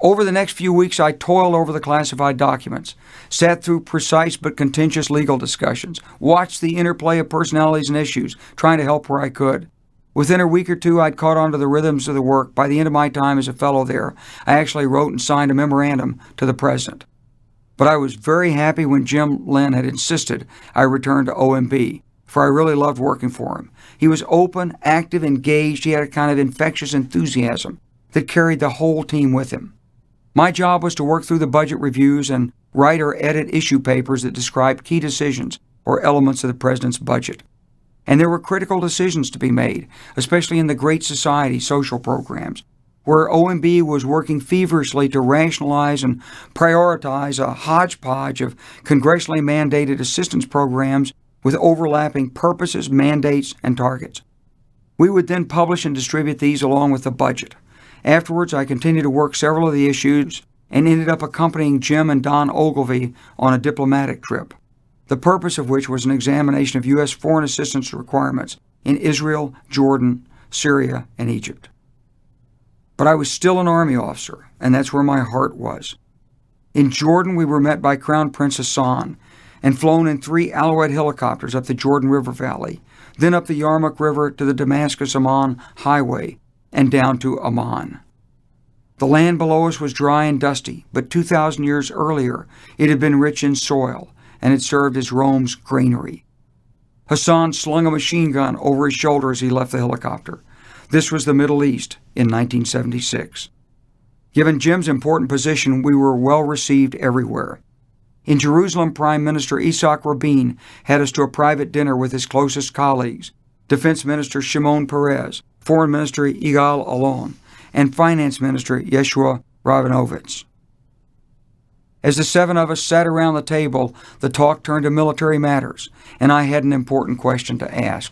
Over the next few weeks, I toiled over the classified documents, sat through precise but contentious legal discussions, watched the interplay of personalities and issues, trying to help where I could. Within a week or two, I'd caught on to the rhythms of the work. By the end of my time as a fellow there, I actually wrote and signed a memorandum to the president. But I was very happy when Jim Lynn had insisted I return to OMB, for I really loved working for him. He was open, active, engaged. He had a kind of infectious enthusiasm that carried the whole team with him. My job was to work through the budget reviews and write or edit issue papers that described key decisions or elements of the president's budget. And there were critical decisions to be made, especially in the Great Society social programs, where OMB was working feverishly to rationalize and prioritize a hodgepodge of congressionally mandated assistance programs with overlapping purposes, mandates, and targets. We would then publish and distribute these along with the budget. Afterwards, I continued to work several of the issues and ended up accompanying Jim and Don Ogilvy on a diplomatic trip, the purpose of which was an examination of U.S. foreign assistance requirements in Israel, Jordan, Syria, and Egypt. But I was still an Army officer, and that's where my heart was. In Jordan, we were met by Crown Prince Hassan and flown in 3 Alouette helicopters up the Jordan River Valley, then up the Yarmouk River to the Damascus-Amman Highway, and down to Amman. The land below us was dry and dusty, but 2,000 years earlier it had been rich in soil, and it served as Rome's granary. Hassan slung a machine gun over his shoulder as he left the helicopter. This was the Middle East in 1976. Given Jim's important position, we were well received everywhere. In Jerusalem, Prime Minister Isaac Rabin had us to a private dinner with his closest colleagues, Defense Minister Shimon Peres, Foreign Minister Yigal Allon, and Finance Minister Yeshua Rabinovitz. As the 7 of us sat around the table, the talk turned to military matters, and I had an important question to ask.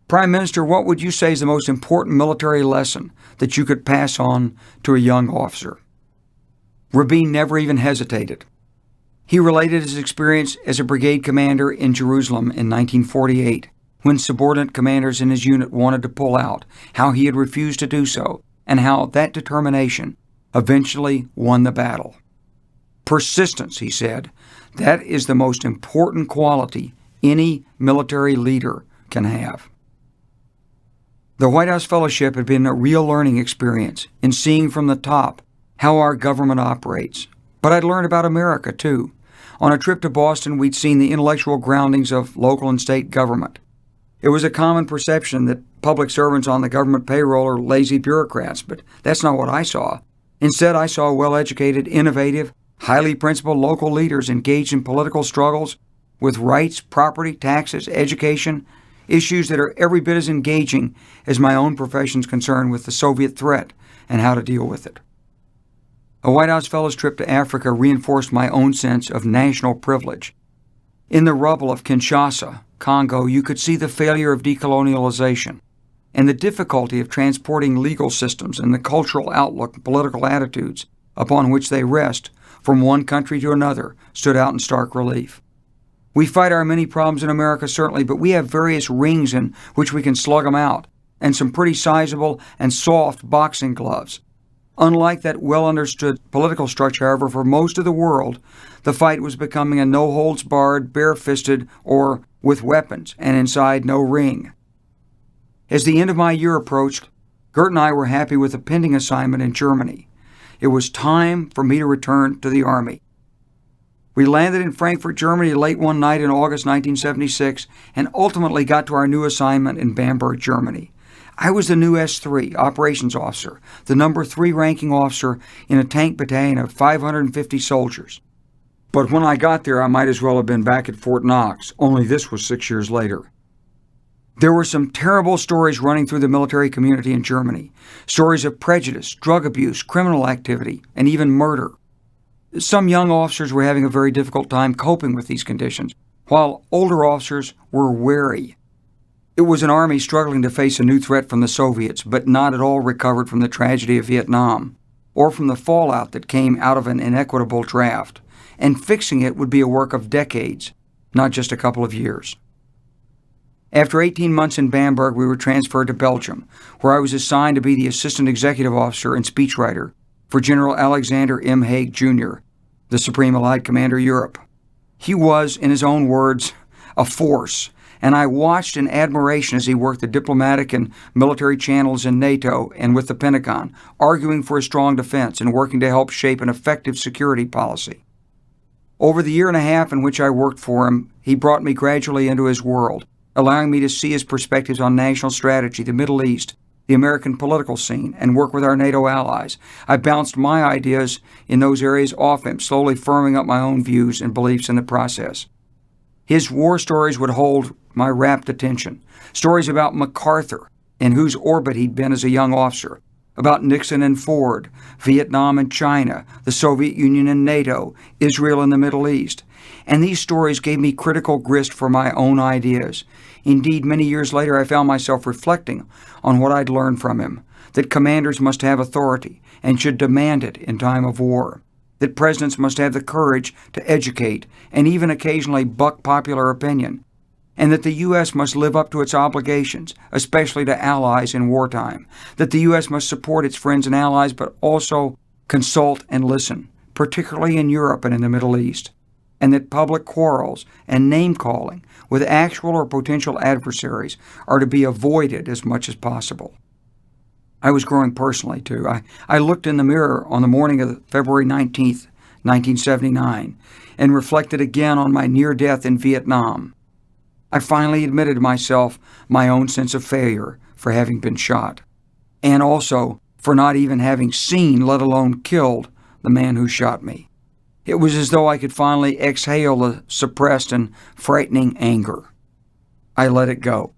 Prime Minister, what would you say is the most important military lesson that you could pass on to a young officer? Rabin never even hesitated. He related his experience as a brigade commander in Jerusalem in 1948, when subordinate commanders in his unit wanted to pull out, how he had refused to do so, and how that determination eventually won the battle. Persistence, he said, that is the most important quality any military leader can have. The White House Fellowship had been a real learning experience in seeing from the top how our government operates. But I'd learned about America, too. On a trip to Boston, we'd seen the intellectual groundings of local and state government. It was a common perception that public servants on the government payroll are lazy bureaucrats, but that's not what I saw. Instead, I saw well-educated, innovative, highly principled local leaders engaged in political struggles with rights, property, taxes, education, issues that are every bit as engaging as my own profession's concern with the Soviet threat and how to deal with it. A White House Fellows trip to Africa reinforced my own sense of national privilege. In the rubble of Kinshasa, Congo, you could see the failure of decolonialization and the difficulty of transporting legal systems and the cultural outlook and political attitudes upon which they rest from one country to another stood out in stark relief. We fight our many problems in America, certainly, but we have various rings in which we can slug them out, and some pretty sizable and soft boxing gloves. Unlike that well-understood political structure, however, for most of the world, the fight was becoming a no-holds-barred, bare-fisted, or with weapons, and inside no ring. As the end of my year approached, Gert and I were happy with a pending assignment in Germany. It was time for me to return to the Army. We landed in Frankfurt, Germany late one night in August 1976 and ultimately got to our new assignment in Bamberg, Germany. I was the new S3, operations officer, the number 3 ranking officer in a tank battalion of 550 soldiers. But when I got there, I might as well have been back at Fort Knox, only this was 6 years later. There were some terrible stories running through the military community in Germany, stories of prejudice, drug abuse, criminal activity, and even murder. Some young officers were having a very difficult time coping with these conditions, while older officers were wary. It was an army struggling to face a new threat from the Soviets, but not at all recovered from the tragedy of Vietnam, or from the fallout that came out of an inequitable draft, and fixing it would be a work of decades, not just a couple of years. After 18 months in Bamberg, we were transferred to Belgium, where I was assigned to be the assistant executive officer and speechwriter for General Alexander M. Haig, Jr., the Supreme Allied Commander Europe. He was, in his own words, a force, and I watched in admiration as he worked the diplomatic and military channels in NATO and with the Pentagon, arguing for a strong defense and working to help shape an effective security policy. Over the year and a half in which I worked for him, he brought me gradually into his world, allowing me to see his perspectives on national strategy, the Middle East, the American political scene, and work with our NATO allies. I bounced my ideas in those areas off him, slowly firming up my own views and beliefs in the process. His war stories would hold my rapt attention. Stories about MacArthur, in whose orbit he'd been as a young officer, about Nixon and Ford, Vietnam and China, the Soviet Union and NATO, Israel and the Middle East. And these stories gave me critical grist for my own ideas. Indeed, many years later, I found myself reflecting on what I'd learned from him, that commanders must have authority and should demand it in time of war, that presidents must have the courage to educate and even occasionally buck popular opinion, and that the U.S. must live up to its obligations, especially to allies in wartime, that the U.S. must support its friends and allies but also consult and listen, particularly in Europe and in the Middle East, and that public quarrels and name-calling with actual or potential adversaries are to be avoided as much as possible. I was growing personally, too. I looked in the mirror on the morning of February 19th, 1979, and reflected again on my near death in Vietnam. I finally admitted to myself my own sense of failure for having been shot, and also for not even having seen, let alone killed, the man who shot me. It was as though I could finally exhale the suppressed and frightening anger. I let it go.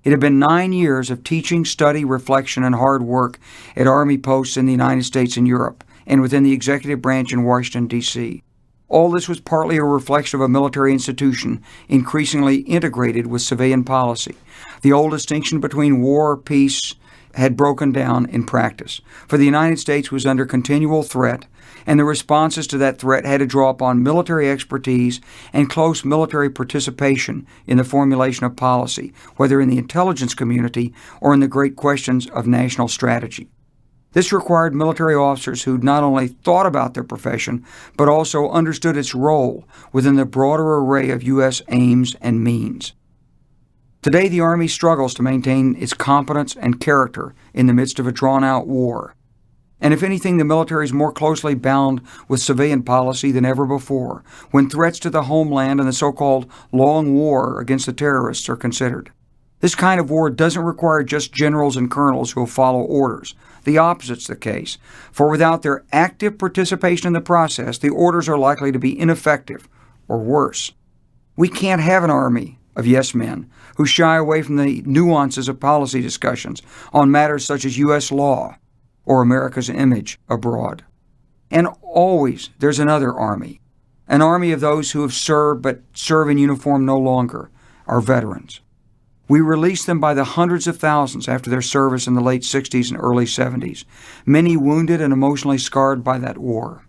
It had been 9 years of teaching, study, reflection, and hard work at Army posts in the United States and Europe, and within the executive branch in Washington, D.C. All this was partly a reflection of a military institution increasingly integrated with civilian policy. The old distinction between war, peace, had broken down in practice, for the United States was under continual threat, and the responses to that threat had to draw upon military expertise and close military participation in the formulation of policy, whether in the intelligence community or in the great questions of national strategy. This required military officers who not only thought about their profession, but also understood its role within the broader array of U.S. aims and means. Today, the Army struggles to maintain its competence and character in the midst of a drawn-out war. And if anything, the military is more closely bound with civilian policy than ever before, when threats to the homeland and the so-called long war against the terrorists are considered. This kind of war doesn't require just generals and colonels who will follow orders. The opposite's the case, for without their active participation in the process, the orders are likely to be ineffective, or worse. We can't have an army of yes men who shy away from the nuances of policy discussions on matters such as U.S. law or America's image abroad. And always there's another army, an army of those who have served but serve in uniform no longer, our veterans. We released them by the hundreds of thousands after their service in the late 60s and early 70s, many wounded and emotionally scarred by that war.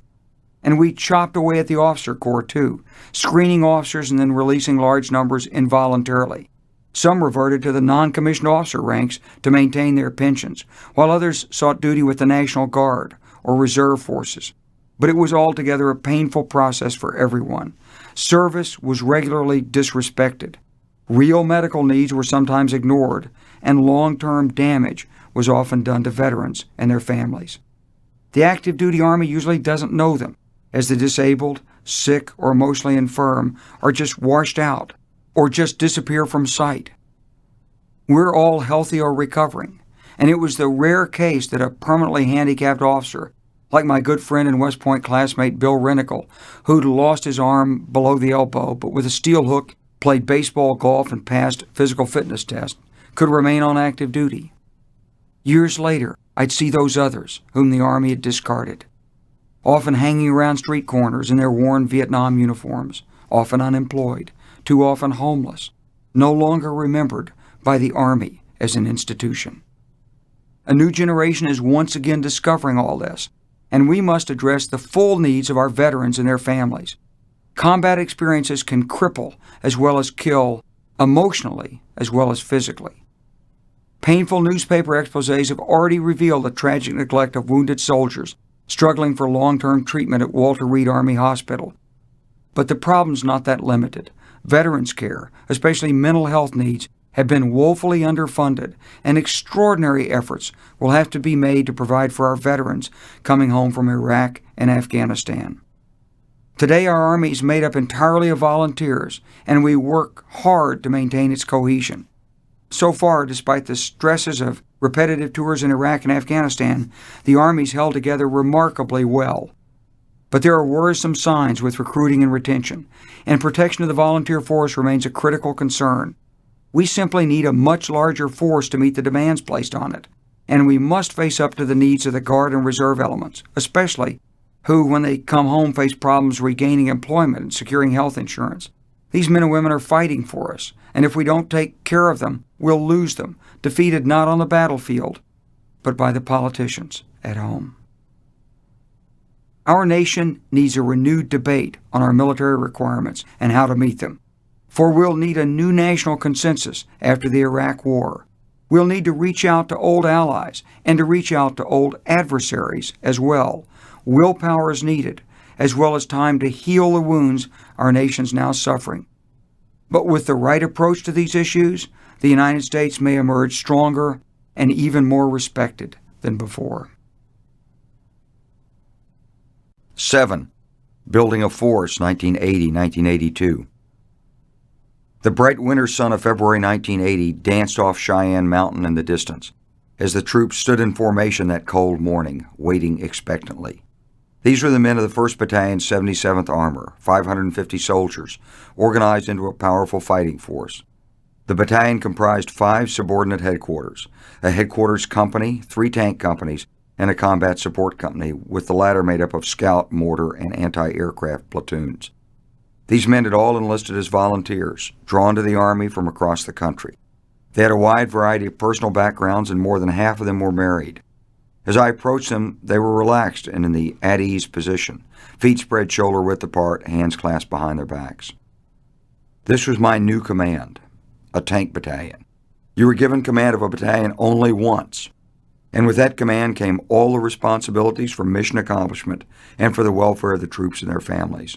And we chopped away at the officer corps, too, screening officers and then releasing large numbers involuntarily. Some reverted to the non-commissioned officer ranks to maintain their pensions, while others sought duty with the National Guard or reserve forces. But it was altogether a painful process for everyone. Service was regularly disrespected. Real medical needs were sometimes ignored, and long-term damage was often done to veterans and their families. The active duty Army usually doesn't know them, as the disabled, sick, or emotionally infirm are just washed out or just disappear from sight. We're all healthy or recovering, and it was the rare case that a permanently handicapped officer, like my good friend and West Point classmate Bill Renickle, who'd lost his arm below the elbow but with a steel hook played baseball, golf, and passed physical fitness tests, could remain on active duty. Years later, I'd see those others whom the Army had discarded, often hanging around street corners in their worn Vietnam uniforms, often unemployed, too often homeless, no longer remembered by the Army as an institution. A new generation is once again discovering all this, and we must address the full needs of our veterans and their families. Combat experiences can cripple as well as kill, emotionally as well as physically. Painful newspaper exposés have already revealed the tragic neglect of wounded soldiers struggling for long-term treatment at Walter Reed Army Hospital. But the problem's not that limited. Veterans care, especially mental health needs, have been woefully underfunded, and extraordinary efforts will have to be made to provide for our veterans coming home from Iraq and Afghanistan. Today, our Army is made up entirely of volunteers, and we work hard to maintain its cohesion. So far, despite the stresses of repetitive tours in Iraq and Afghanistan, the Army's held together remarkably well. But there are worrisome signs with recruiting and retention, and protection of the volunteer force remains a critical concern. We simply need a much larger force to meet the demands placed on it, and we must face up to the needs of the Guard and Reserve elements, especially who, when they come home, face problems regaining employment and securing health insurance. These men and women are fighting for us, and if we don't take care of them, we'll lose them, defeated not on the battlefield, but by the politicians at home. Our nation needs a renewed debate on our military requirements and how to meet them. For we'll need a new national consensus after the Iraq War. We'll need to reach out to old allies and to reach out to old adversaries as well. Willpower is needed, as well as time to heal the wounds our nation's now suffering. But with the right approach to these issues, the United States may emerge stronger and even more respected than before. 7. Building a Force, 1980-1982. The bright winter sun of February 1980 danced off Cheyenne Mountain in the distance as the troops stood in formation that cold morning, waiting expectantly. These were the men of the 1st Battalion, 77th Armor, 550 soldiers, organized into a powerful fighting force. The battalion comprised 5 subordinate headquarters, a headquarters company, 3 tank companies, and a combat support company, with the latter made up of scout, mortar, and anti-aircraft platoons. These men had all enlisted as volunteers, drawn to the Army from across the country. They had a wide variety of personal backgrounds, and more than half of them were married. As I approached them, they were relaxed and in the at-ease position, feet spread shoulder-width apart, hands clasped behind their backs. This was my new command, a tank battalion. You were given command of a battalion only once, and with that command came all the responsibilities for mission accomplishment and for the welfare of the troops and their families.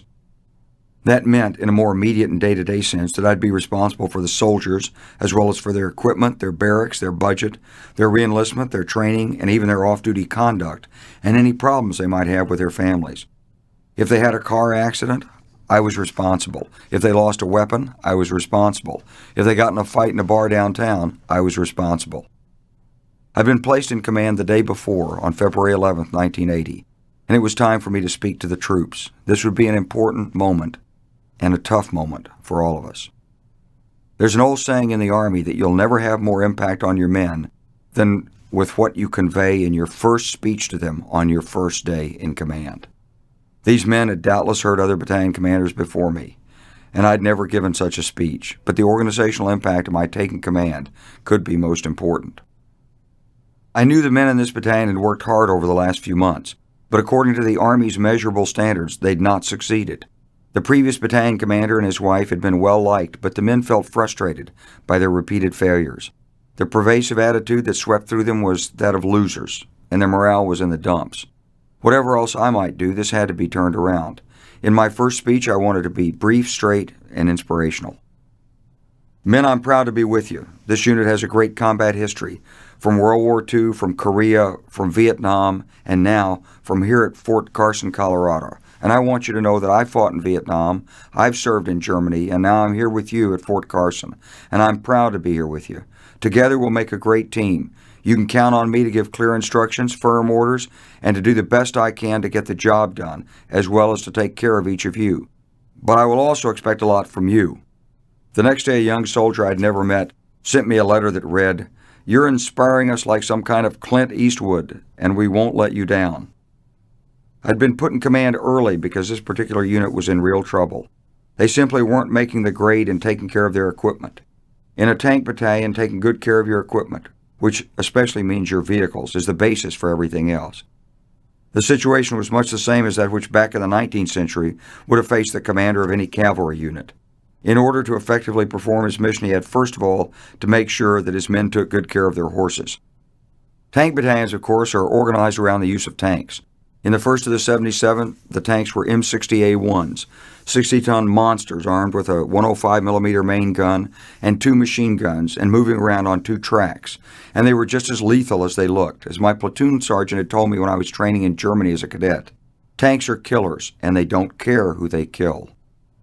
That meant, in a more immediate and day-to-day sense, that I'd be responsible for the soldiers, as well as for their equipment, their barracks, their budget, their reenlistment, their training, and even their off-duty conduct, and any problems they might have with their families. If they had a car accident, I was responsible. If they lost a weapon, I was responsible. If they got in a fight in a bar downtown, I was responsible. I'd been placed in command the day before, on February 11th, 1980, and it was time for me to speak to the troops. This would be an important moment, and a tough moment for all of us. There's an old saying in the Army that you'll never have more impact on your men than with what you convey in your first speech to them on your first day in command. These men had doubtless heard other battalion commanders before me, and I'd never given such a speech, but the organizational impact of my taking command could be most important. I knew the men in this battalion had worked hard over the last few months, but according to the Army's measurable standards, they'd not succeeded. The previous battalion commander and his wife had been well liked, but the men felt frustrated by their repeated failures. The pervasive attitude that swept through them was that of losers, and their morale was in the dumps. Whatever else I might do, this had to be turned around. In my first speech, I wanted to be brief, straight, and inspirational. Men, I'm proud to be with you. This unit has a great combat history, from World War II, from Korea, from Vietnam, and now from here at Fort Carson, Colorado. And I want you to know that I fought in Vietnam, I've served in Germany, and now I'm here with you at Fort Carson. And I'm proud to be here with you. Together we'll make a great team. You can count on me to give clear instructions, firm orders, and to do the best I can to get the job done, as well as to take care of each of you. But I will also expect a lot from you. The next day, a young soldier I'd never met sent me a letter that read, "You're inspiring us like some kind of Clint Eastwood, and we won't let you down." I'd been put in command early because this particular unit was in real trouble. They simply weren't making the grade and taking care of their equipment. In a tank battalion, taking good care of your equipment, which especially means your vehicles, is the basis for everything else. The situation was much the same as that which back in the 19th century would have faced the commander of any cavalry unit. In order to effectively perform his mission, he had first of all to make sure that his men took good care of their horses. Tank battalions, of course, are organized around the use of tanks. In the 1st of the 77th, the tanks were M60A1s, 60-ton monsters armed with a 105mm main gun and 2 machine guns and moving around on 2 tracks. And they were just as lethal as they looked, as my platoon sergeant had told me when I was training in Germany as a cadet. Tanks are killers, and they don't care who they kill.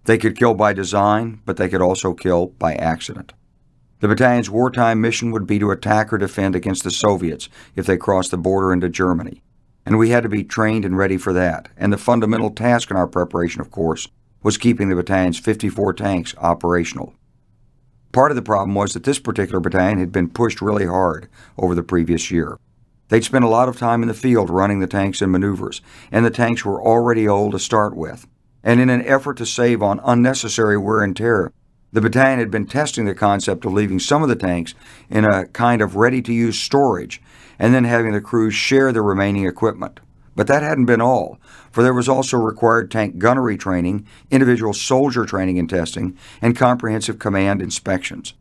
They could kill by design, but they could also kill by accident. The battalion's wartime mission would be to attack or defend against the Soviets if they crossed the border into Germany. And we had to be trained and ready for that. And the fundamental task in our preparation, of course, was keeping the battalion's 54 tanks operational. Part of the problem was that this particular battalion had been pushed really hard over the previous year. They'd spent a lot of time in the field running the tanks in maneuvers, and the tanks were already old to start with. And in an effort to save on unnecessary wear and tear, the battalion had been testing the concept of leaving some of the tanks in a kind of ready-to-use storage and then having the crews share the remaining equipment. But that hadn't been all, for there was also required tank gunnery training, individual soldier training and testing, and comprehensive command inspections.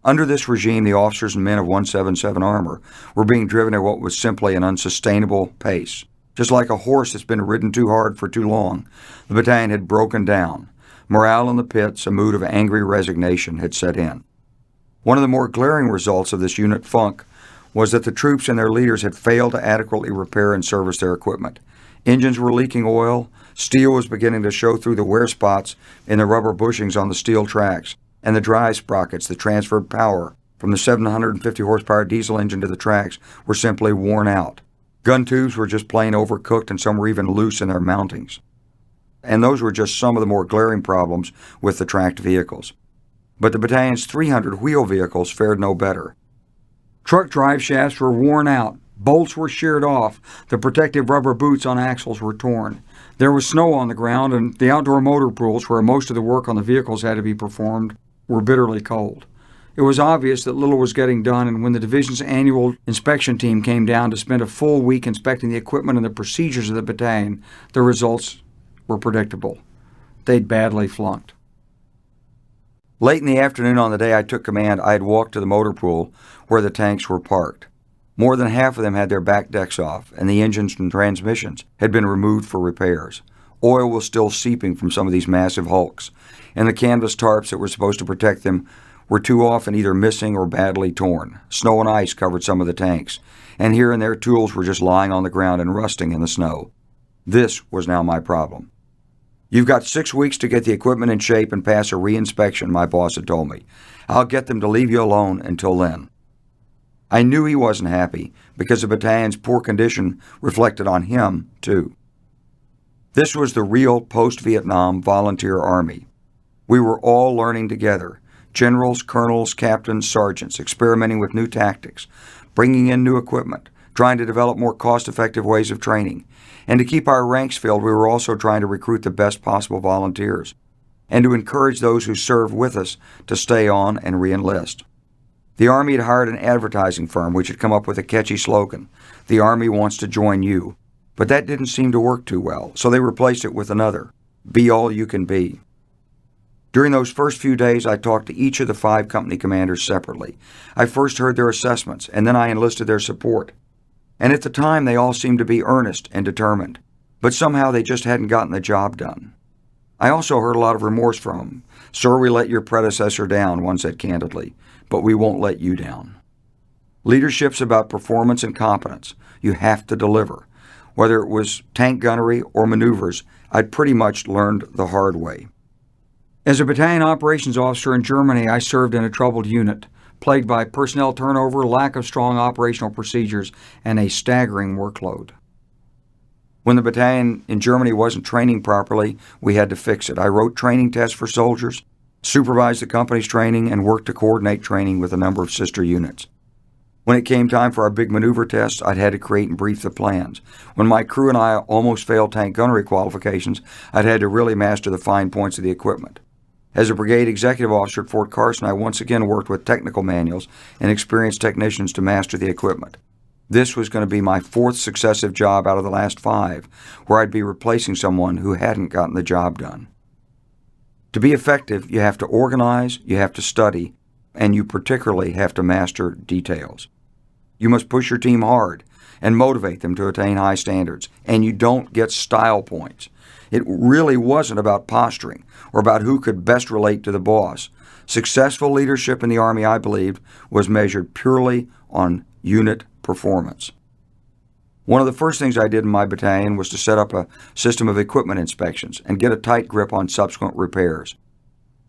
Under this regime, the officers and men of 177 Armor were being driven at what was simply an unsustainable pace. Just like a horse that's been ridden too hard for too long, the battalion had broken down. Morale in the pits, a mood of angry resignation, had set in. One of the more glaring results of this unit funk was that the troops and their leaders had failed to adequately repair and service their equipment. Engines were leaking oil, steel was beginning to show through the wear spots in the rubber bushings on the steel tracks, and the drive sprockets that transferred power from the 750 horsepower diesel engine to the tracks were simply worn out. Gun tubes were just plain overcooked, and some were even loose in their mountings. And those were just some of the more glaring problems with the tracked vehicles. But the battalion's 300 wheel vehicles fared no better. Truck drive shafts were worn out, bolts were sheared off, the protective rubber boots on axles were torn. There was snow on the ground, and the outdoor motor pools, where most of the work on the vehicles had to be performed, were bitterly cold. It was obvious that little was getting done, and when the division's annual inspection team came down to spend a full week inspecting the equipment and the procedures of the battalion, the results were predictable. They'd badly flunked. Late in the afternoon on the day I took command, I had walked to the motor pool where the tanks were parked. More than half of them had their back decks off, and the engines and transmissions had been removed for repairs. Oil was still seeping from some of these massive hulks, and the canvas tarps that were supposed to protect them were too often either missing or badly torn. Snow and ice covered some of the tanks, and here and there tools were just lying on the ground and rusting in the snow. This was now my problem. "You've got 6 weeks to get the equipment in shape and pass a re-inspection," my boss had told me. "I'll get them to leave you alone until then." I knew he wasn't happy because the battalion's poor condition reflected on him, too. This was the real post-Vietnam volunteer army. We were all learning together, generals, colonels, captains, sergeants, experimenting with new tactics, bringing in new equipment, trying to develop more cost-effective ways of training. And to keep our ranks filled, we were also trying to recruit the best possible volunteers and to encourage those who served with us to stay on and re-enlist. The Army had hired an advertising firm which had come up with a catchy slogan, "The Army wants to join you." But that didn't seem to work too well, so they replaced it with another, "Be all you can be." During those first few days, I talked to each of the 5 company commanders separately. I first heard their assessments, and then I enlisted their support. And at the time, they all seemed to be earnest and determined, but somehow they just hadn't gotten the job done. I also heard a lot of remorse from them. "Sir, we let your predecessor down," one said candidly, "but we won't let you down." Leadership's about performance and competence. You have to deliver. Whether it was tank gunnery or maneuvers, I'd pretty much learned the hard way. As a battalion operations officer in Germany, I served in a troubled unit, plagued by personnel turnover, lack of strong operational procedures, and a staggering workload. When the battalion in Germany wasn't training properly, we had to fix it. I wrote training tests for soldiers, supervised the company's training, and worked to coordinate training with a number of sister units. When it came time for our big maneuver tests, I'd had to create and brief the plans. When my crew and I almost failed tank gunnery qualifications, I'd had to really master the fine points of the equipment. As a brigade executive officer at Fort Carson, I once again worked with technical manuals and experienced technicians to master the equipment. This was going to be my 4th successive job out of the last 5, where I'd be replacing someone who hadn't gotten the job done. To be effective, you have to organize, you have to study, and you particularly have to master details. You must push your team hard and motivate them to attain high standards, and you don't get style points. It really wasn't about posturing or about who could best relate to the boss. Successful leadership in the Army, I believed, was measured purely on unit performance. One of the first things I did in my battalion was to set up a system of equipment inspections and get a tight grip on subsequent repairs.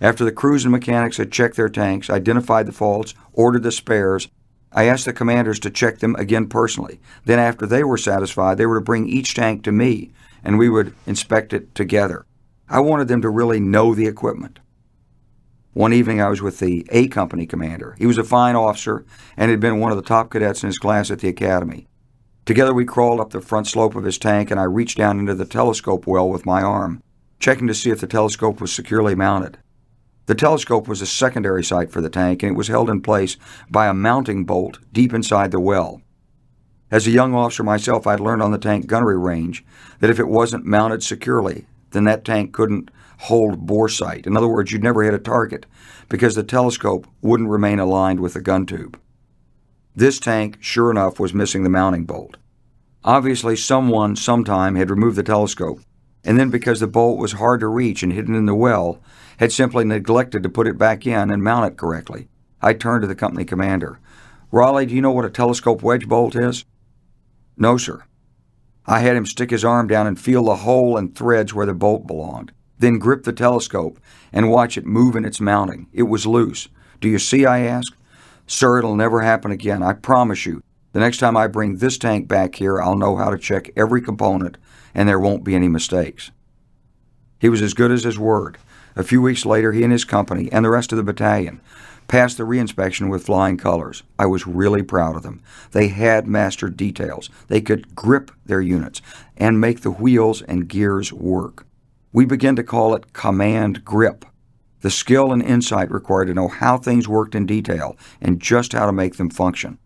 After the crews and mechanics had checked their tanks, identified the faults, ordered the spares, I asked the commanders to check them again personally. Then after they were satisfied, they were to bring each tank to me, and we would inspect it together. I wanted them to really know the equipment. One evening I was with the A Company commander. He was a fine officer and had been one of the top cadets in his class at the academy. Together we crawled up the front slope of his tank, and I reached down into the telescope well with my arm, checking to see if the telescope was securely mounted. The telescope was a secondary sight for the tank, and it was held in place by a mounting bolt deep inside the well. As a young officer myself, I'd learned on the tank gunnery range that if it wasn't mounted securely, then that tank couldn't hold bore sight. In other words, you'd never hit a target because the telescope wouldn't remain aligned with the gun tube. This tank, sure enough, was missing the mounting bolt. Obviously, someone sometime had removed the telescope, and then because the bolt was hard to reach and hidden in the well, had simply neglected to put it back in and mount it correctly. I turned to the company commander. "Raleigh, do you know what a telescope wedge bolt is?" "No, sir." I had him stick his arm down and feel the hole and threads where the bolt belonged, then grip the telescope and watch it move in its mounting. It was loose. "Do you see?" I asked. "Sir, it'll never happen again. I promise you. The next time I bring this tank back here, I'll know how to check every component, and there won't be any mistakes." He was as good as his word. A few weeks later, he and his company, and the rest of the battalion, passed the reinspection with flying colors. I was really proud of them. They had mastered details. They could grip their units and make the wheels and gears work. We began to call it command grip, the skill and insight required to know how things worked in detail and just how to make them function.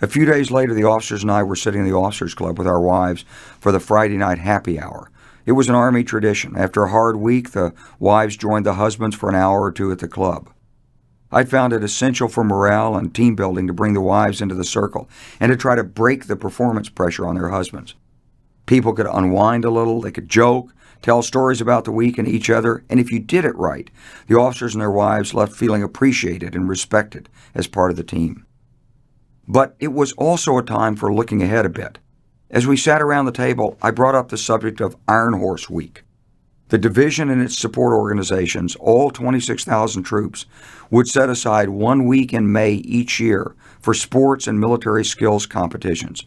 A few days later, the officers and I were sitting in the officers' club with our wives for the Friday night happy hour. It was an Army tradition. After a hard week, the wives joined the husbands for an hour or two at the club. I found it essential for morale and team building to bring the wives into the circle and to try to break the performance pressure on their husbands. People could unwind a little, they could joke, tell stories about the week and each other, and if you did it right, the officers and their wives left feeling appreciated and respected as part of the team. But it was also a time for looking ahead a bit. As we sat around the table, I brought up the subject of Iron Horse Week. The division and its support organizations, all 26,000 troops, would set aside 1 week in May each year for sports and military skills competitions.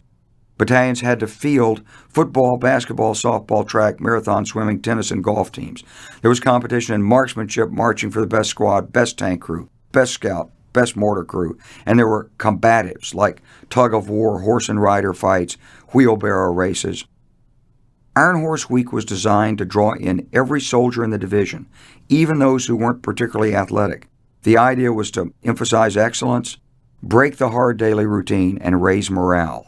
Battalions had to field football, basketball, softball, track, marathon, swimming, tennis, and golf teams. There was competition in marksmanship, marching for the best squad, best tank crew, best scout, best mortar crew, and there were combatives like tug of war, horse and rider fights, wheelbarrow races. Iron Horse Week was designed to draw in every soldier in the division, even those who weren't particularly athletic. The idea was to emphasize excellence, break the hard daily routine, and raise morale.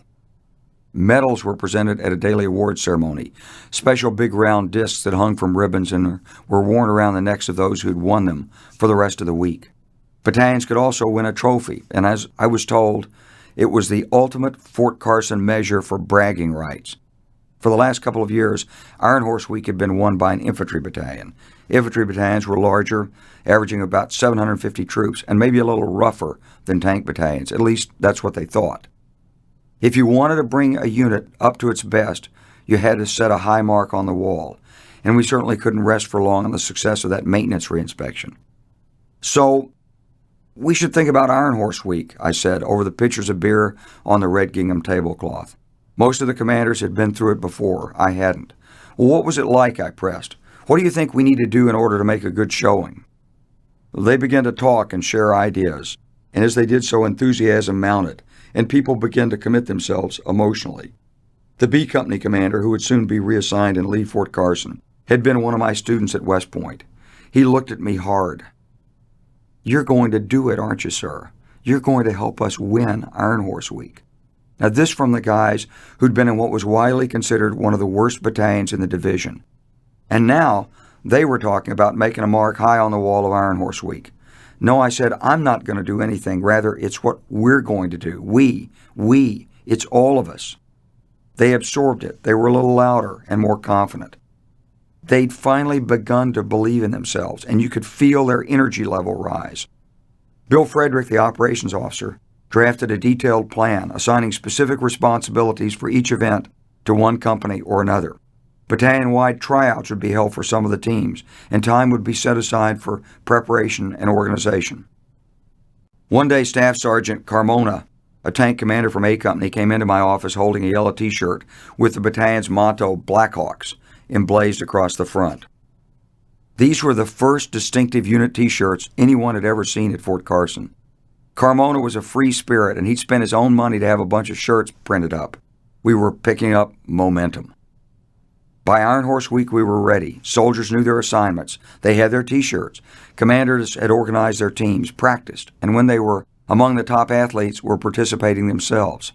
Medals were presented at a daily awards ceremony, special big round discs that hung from ribbons and were worn around the necks of those who had won them for the rest of the week. Battalions could also win a trophy, and as I was told, it was the ultimate Fort Carson measure for bragging rights. For the last couple of years, Iron Horse Week had been won by an infantry battalion. Infantry battalions were larger, averaging about 750 troops, and maybe a little rougher than tank battalions. At least that's what they thought. If you wanted to bring a unit up to its best, you had to set a high mark on the wall, and we certainly couldn't rest for long on the success of that maintenance reinspection. So, we should think about Iron Horse Week, I said, over the pitchers of beer on the red gingham tablecloth. Most of the commanders had been through it before. I hadn't. "Well, what was it like?" I pressed. "What do you think we need to do in order to make a good showing?" They began to talk and share ideas, and as they did so, enthusiasm mounted, and people began to commit themselves emotionally. The B Company commander, who would soon be reassigned and leave Fort Carson, had been one of my students at West Point. He looked at me hard. "You're going to do it, aren't you, sir? You're going to help us win Iron Horse Week." Now, this from the guys who'd been in what was widely considered one of the worst battalions in the division. And now, They were talking about making a mark high on the wall of Iron Horse Week. No, I said, I'm not going to do anything. Rather, it's what we're going to do. We, it's all of us. They absorbed it. They were a little louder and more confident. They'd finally begun to believe in themselves, and you could feel their energy level rise. Bill Frederick, the operations officer, drafted a detailed plan assigning specific responsibilities for each event to one company or another. Battalion-wide tryouts would be held for some of the teams, and time would be set aside for preparation and organization. One day, Staff Sergeant Carmona, a tank commander from A Company, came into my office holding a yellow T-shirt with the battalion's motto, Blackhawks, emblazoned across the front. These were the first distinctive unit T-shirts anyone had ever seen at Fort Carson. Carmona was a free spirit, and he'd spent his own money to have a bunch of shirts printed up. We were picking up momentum. By Iron Horse Week, we were ready. Soldiers knew their assignments. They had their T-shirts. Commanders had organized their teams, practiced, and when they were among the top athletes, were participating themselves.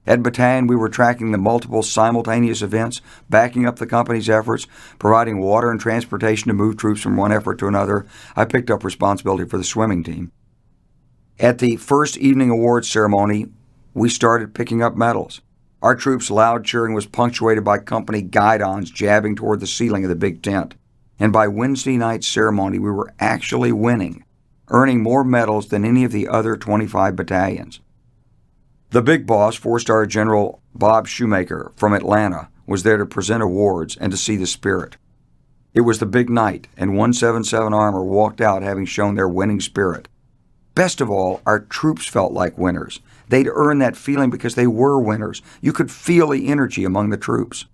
At Battalion, we were tracking the multiple simultaneous events, backing up the company's efforts, providing water and transportation to move troops from one effort to another. I picked up responsibility for the swimming team. At the first evening awards ceremony, we started picking up medals. Our troops' loud cheering was punctuated by company guidons jabbing toward the ceiling of the big tent. And by Wednesday night's ceremony, we were actually winning, earning more medals than any of the other 25 battalions. The big boss, 4-star General Bob Shoemaker from Atlanta, was there to present awards and to see the spirit. It was the big night, and 177 Armor walked out having shown their winning spirit. Best of all, our troops felt like winners. They'd earned that feeling because they were winners. You could feel the energy among the troops.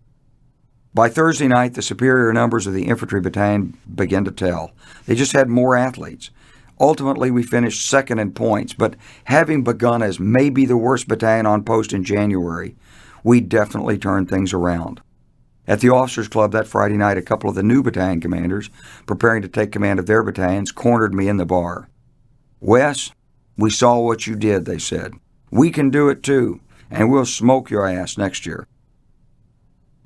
By Thursday night, the superior numbers of the infantry battalion began to tell. They just had more athletes. Ultimately, we finished second in points, but having begun as maybe the worst battalion on post in January, we definitely turned things around. At the Officers Club that Friday night, a couple of the new battalion commanders, preparing to take command of their battalions, cornered me in the bar. "Wes, we saw what you did," they said. "We can do it too, and we'll smoke your ass next year."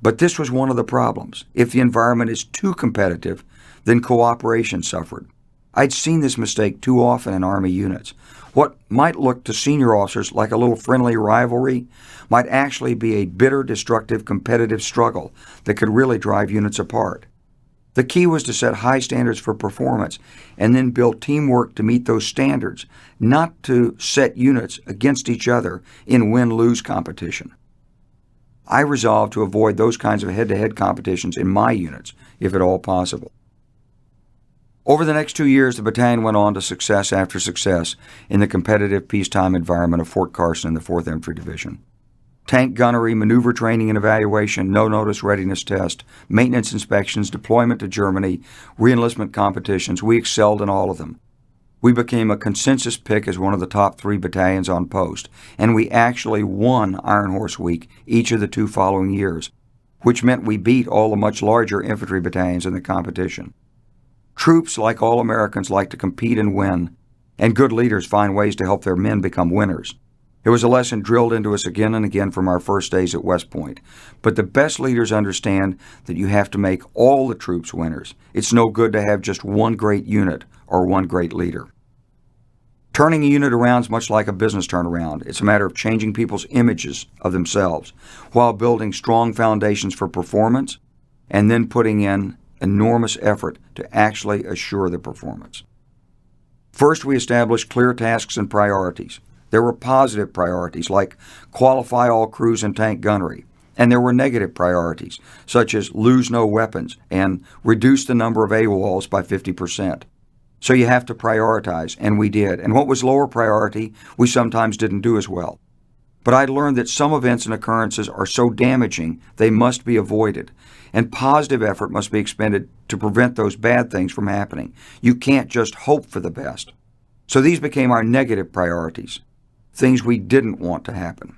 But this was one of the problems. If the environment is too competitive, then cooperation suffered. I'd seen this mistake too often in Army units. What might look to senior officers like a little friendly rivalry might actually be a bitter, destructive, competitive struggle that could really drive units apart. The key was to set high standards for performance and then build teamwork to meet those standards, not to set units against each other in win-lose competition. I resolved to avoid those kinds of head-to-head competitions in my units, if at all possible. Over the next 2 years, the battalion went on to success after success in the competitive peacetime environment of Fort Carson in the 4th Infantry Division. Tank gunnery, maneuver training and evaluation, no-notice readiness test, maintenance inspections, deployment to Germany, re-enlistment competitions, we excelled in all of them. We became a consensus pick as one of the top 3 battalions on post, and we actually won Iron Horse Week each of the 2 following years, which meant we beat all the much larger infantry battalions in the competition. Troops, like all Americans, like to compete and win, and good leaders find ways to help their men become winners. It was a lesson drilled into us again and again from our first days at West Point. But the best leaders understand that you have to make all the troops winners. It's no good to have just one great unit or one great leader. Turning a unit around is much like a business turnaround. It's a matter of changing people's images of themselves while building strong foundations for performance and then putting in enormous effort to actually assure the performance. First, we established clear tasks and priorities. There were positive priorities like qualify all crews in tank gunnery, and there were negative priorities such as lose no weapons and reduce the number of AWOLs by 50%. So you have to prioritize, and we did. And what was lower priority, we sometimes didn't do as well. But I learned that some events and occurrences are so damaging they must be avoided, and positive effort must be expended to prevent those bad things from happening. You can't just hope for the best. So these became our negative priorities, things we didn't want to happen.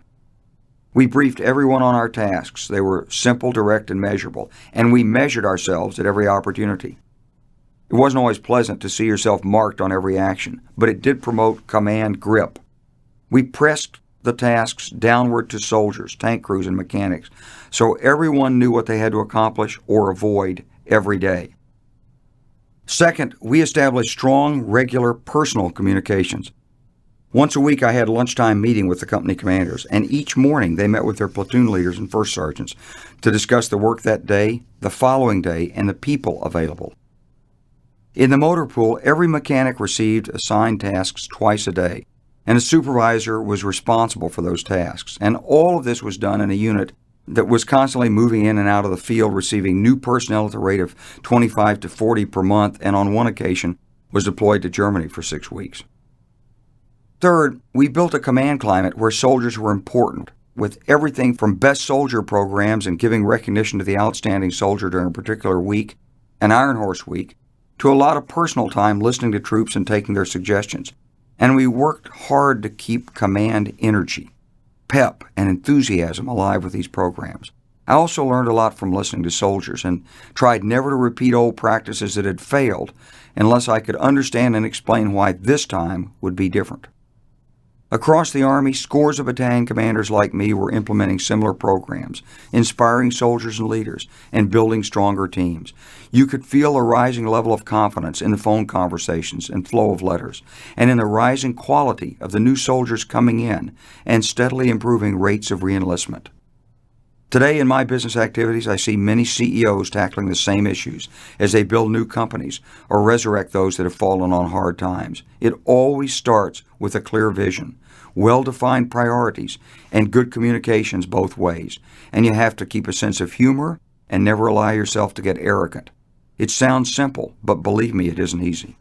We briefed everyone on our tasks. They were simple, direct, and measurable, and we measured ourselves at every opportunity. It wasn't always pleasant to see yourself marked on every action, but it did promote command grip. We pressed the tasks downward to soldiers, tank crews, and mechanics, so everyone knew what they had to accomplish or avoid every day. Second, we established strong, regular personal communications. Once a week, I had a lunchtime meeting with the company commanders, and each morning they met with their platoon leaders and first sergeants to discuss the work that day, the following day, and the people available. In the motor pool, every mechanic received assigned tasks twice a day, and a supervisor was responsible for those tasks. And all of this was done in a unit that was constantly moving in and out of the field, receiving new personnel at the rate of 25 to 40 per month, and on one occasion was deployed to Germany for 6 weeks. Third, we built a command climate where soldiers were important, with everything from best soldier programs and giving recognition to the outstanding soldier during a particular week, an Iron Horse week, to a lot of personal time listening to troops and taking their suggestions. And we worked hard to keep command energy, pep, and enthusiasm alive with these programs. I also learned a lot from listening to soldiers and tried never to repeat old practices that had failed unless I could understand and explain why this time would be different. Across the Army, scores of battalion commanders like me were implementing similar programs, inspiring soldiers and leaders, and building stronger teams. You could feel a rising level of confidence in the phone conversations and flow of letters, and in the rising quality of the new soldiers coming in and steadily improving rates of reenlistment. Today in my business activities, I see many CEOs tackling the same issues as they build new companies or resurrect those that have fallen on hard times. It always starts with a clear vision, well-defined priorities, and good communications both ways. And you have to keep a sense of humor and never allow yourself to get arrogant. It sounds simple, but believe me, it isn't easy.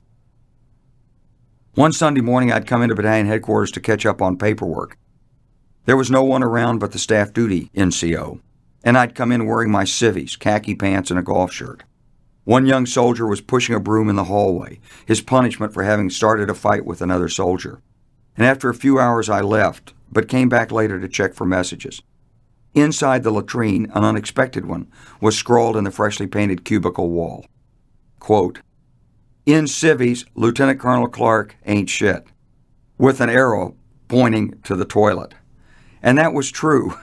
One Sunday morning, I'd come into battalion headquarters to catch up on paperwork. There was no one around but the staff duty NCO, and I'd come in wearing my civvies, khaki pants, and a golf shirt. One young soldier was pushing a broom in the hallway, his punishment for having started a fight with another soldier. And after a few hours I left, but came back later to check for messages. Inside the latrine, an unexpected one was scrawled in the freshly painted cubicle wall. Quote, "In civvies, Lieutenant Colonel Clark ain't shit," with an arrow pointing to the toilet. And that was true.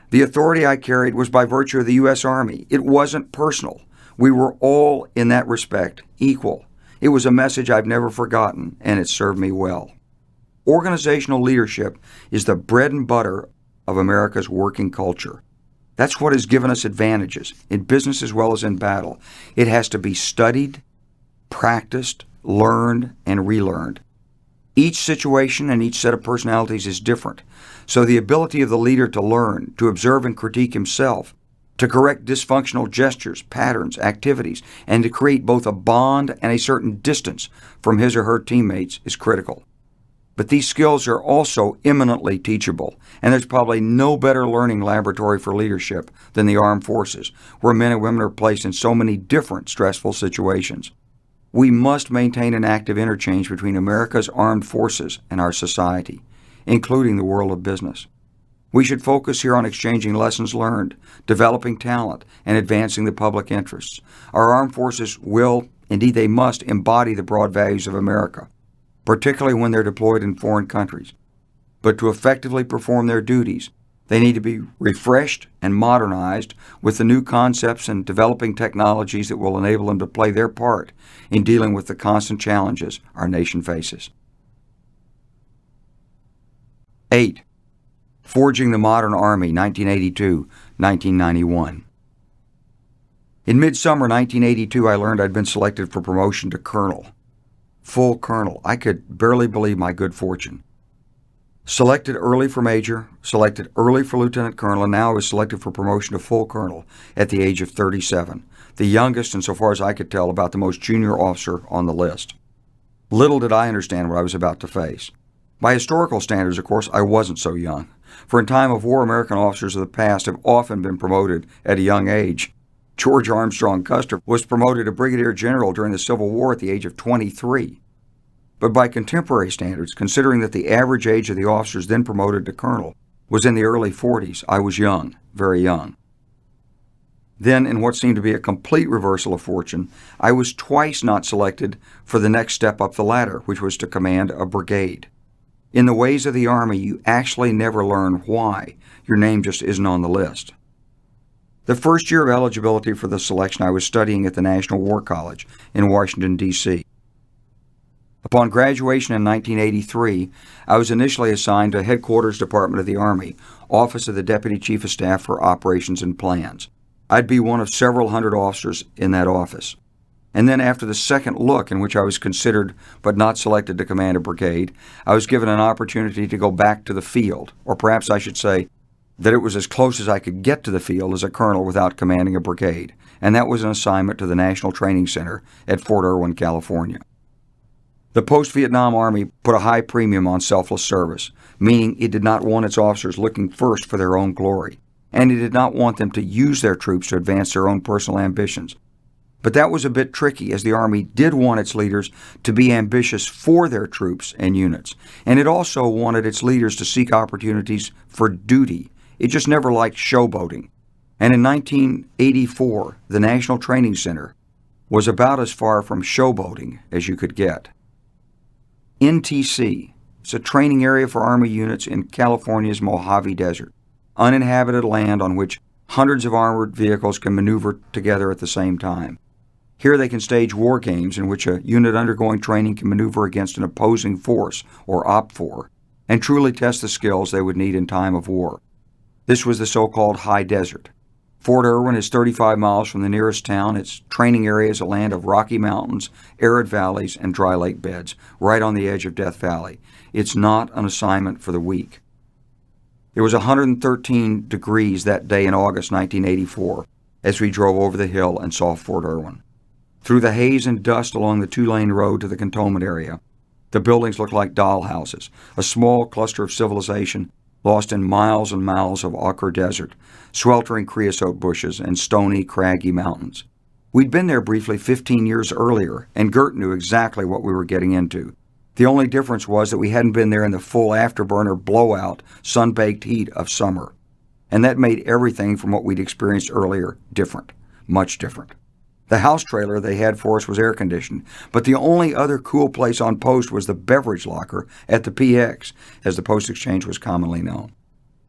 The authority I carried was by virtue of the U.S. Army. It wasn't personal. We were all, in that respect, equal. It was a message I've never forgotten, and it served me well. Organizational leadership is the bread and butter of America's working culture. That's what has given us advantages, in business as well as in battle. It has to be studied, practiced, learned, and relearned. Each situation and each set of personalities is different, so the ability of the leader to learn, to observe and critique himself, to correct dysfunctional gestures, patterns, activities, and to create both a bond and a certain distance from his or her teammates is critical. But these skills are also eminently teachable, and there's probably no better learning laboratory for leadership than the armed forces, where men and women are placed in so many different stressful situations. We must maintain an active interchange between America's armed forces and our society, including the world of business. We should focus here on exchanging lessons learned, developing talent, and advancing the public interests. Our armed forces will, indeed they must, embody the broad values of America, particularly when they're deployed in foreign countries. But to effectively perform their duties, they need to be refreshed and modernized with the new concepts and developing technologies that will enable them to play their part in dealing with the constant challenges our nation faces. 8. Forging the Modern Army, 1982-1991. In midsummer 1982, I learned I'd been selected for promotion to colonel. Full colonel. I could barely believe my good fortune. Selected early for major, selected early for lieutenant colonel, and now I was selected for promotion to full colonel at the age of 37, the youngest and, so far as I could tell, about the most junior officer on the list. Little did I understand what I was about to face. By historical standards, of course, I wasn't so young, for in time of war, American officers of the past have often been promoted at a young age. George Armstrong Custer was promoted to brigadier general during the Civil War at the age of 23. But by contemporary standards, considering that the average age of the officers then promoted to colonel was in the early 40s, I was young, very young. Then, in what seemed to be a complete reversal of fortune, I was twice not selected for the next step up the ladder, which was to command a brigade. In the ways of the Army, you actually never learn why your name just isn't on the list. The first year of eligibility for the selection, I was studying at the National War College in Washington, D.C. Upon graduation in 1983, I was initially assigned to Headquarters Department of the Army, Office of the Deputy Chief of Staff for Operations and Plans. I'd be one of several hundred officers in that office. And then after the second look, in which I was considered but not selected to command a brigade, I was given an opportunity to go back to the field, or perhaps I should say that it was as close as I could get to the field as a colonel without commanding a brigade, and that was an assignment to the National Training Center at Fort Irwin, California. The post-Vietnam Army put a high premium on selfless service, meaning it did not want its officers looking first for their own glory, and it did not want them to use their troops to advance their own personal ambitions. But that was a bit tricky, as the Army did want its leaders to be ambitious for their troops and units, and it also wanted its leaders to seek opportunities for duty. It just never liked showboating. And in 1984, the National Training Center was about as far from showboating as you could get. NTC is a training area for Army units in California's Mojave Desert, uninhabited land on which hundreds of armored vehicles can maneuver together at the same time. Here they can stage war games in which a unit undergoing training can maneuver against an opposing force, or OPFOR, and truly test the skills they would need in time of war. This was the so-called high desert. Fort Irwin is 35 miles from the nearest town. Its training area is a land of rocky mountains, arid valleys, and dry lake beds, right on the edge of Death Valley. It's not an assignment for the weak. It was 113 degrees that day in August 1984 as we drove over the hill and saw Fort Irwin. Through the haze and dust along the two-lane road to the cantonment area, the buildings looked like dollhouses, a small cluster of civilization lost in miles and miles of ochre desert, sweltering creosote bushes, and stony, craggy mountains. We'd been there briefly 15 years earlier, and Gert knew exactly what we were getting into. The only difference was that we hadn't been there in the full afterburner blowout, sun-baked heat of summer. And that made everything from what we'd experienced earlier different, much different. The house trailer they had for us was air-conditioned, but the only other cool place on post was the beverage locker at the PX, as the post exchange was commonly known.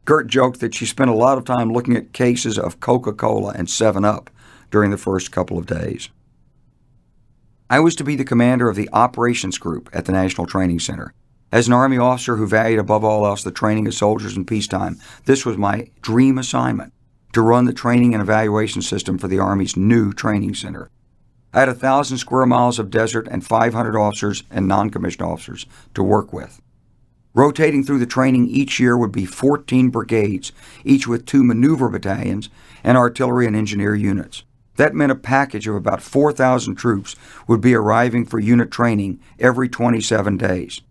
Gert joked that she spent a lot of time looking at cases of Coca-Cola and 7-Up during the first couple of days. I was to be the commander of the operations group at the National Training Center. As an Army officer who valued above all else the training of soldiers in peacetime, this was my dream assignment, to run the training and evaluation system for the Army's new training center. I had 1,000 square miles of desert and 500 officers and non-commissioned officers to work with. Rotating through the training each year would be 14 brigades, each with 2 maneuver battalions and artillery and engineer units. That meant a package of about 4,000 troops would be arriving for unit training every 27 days.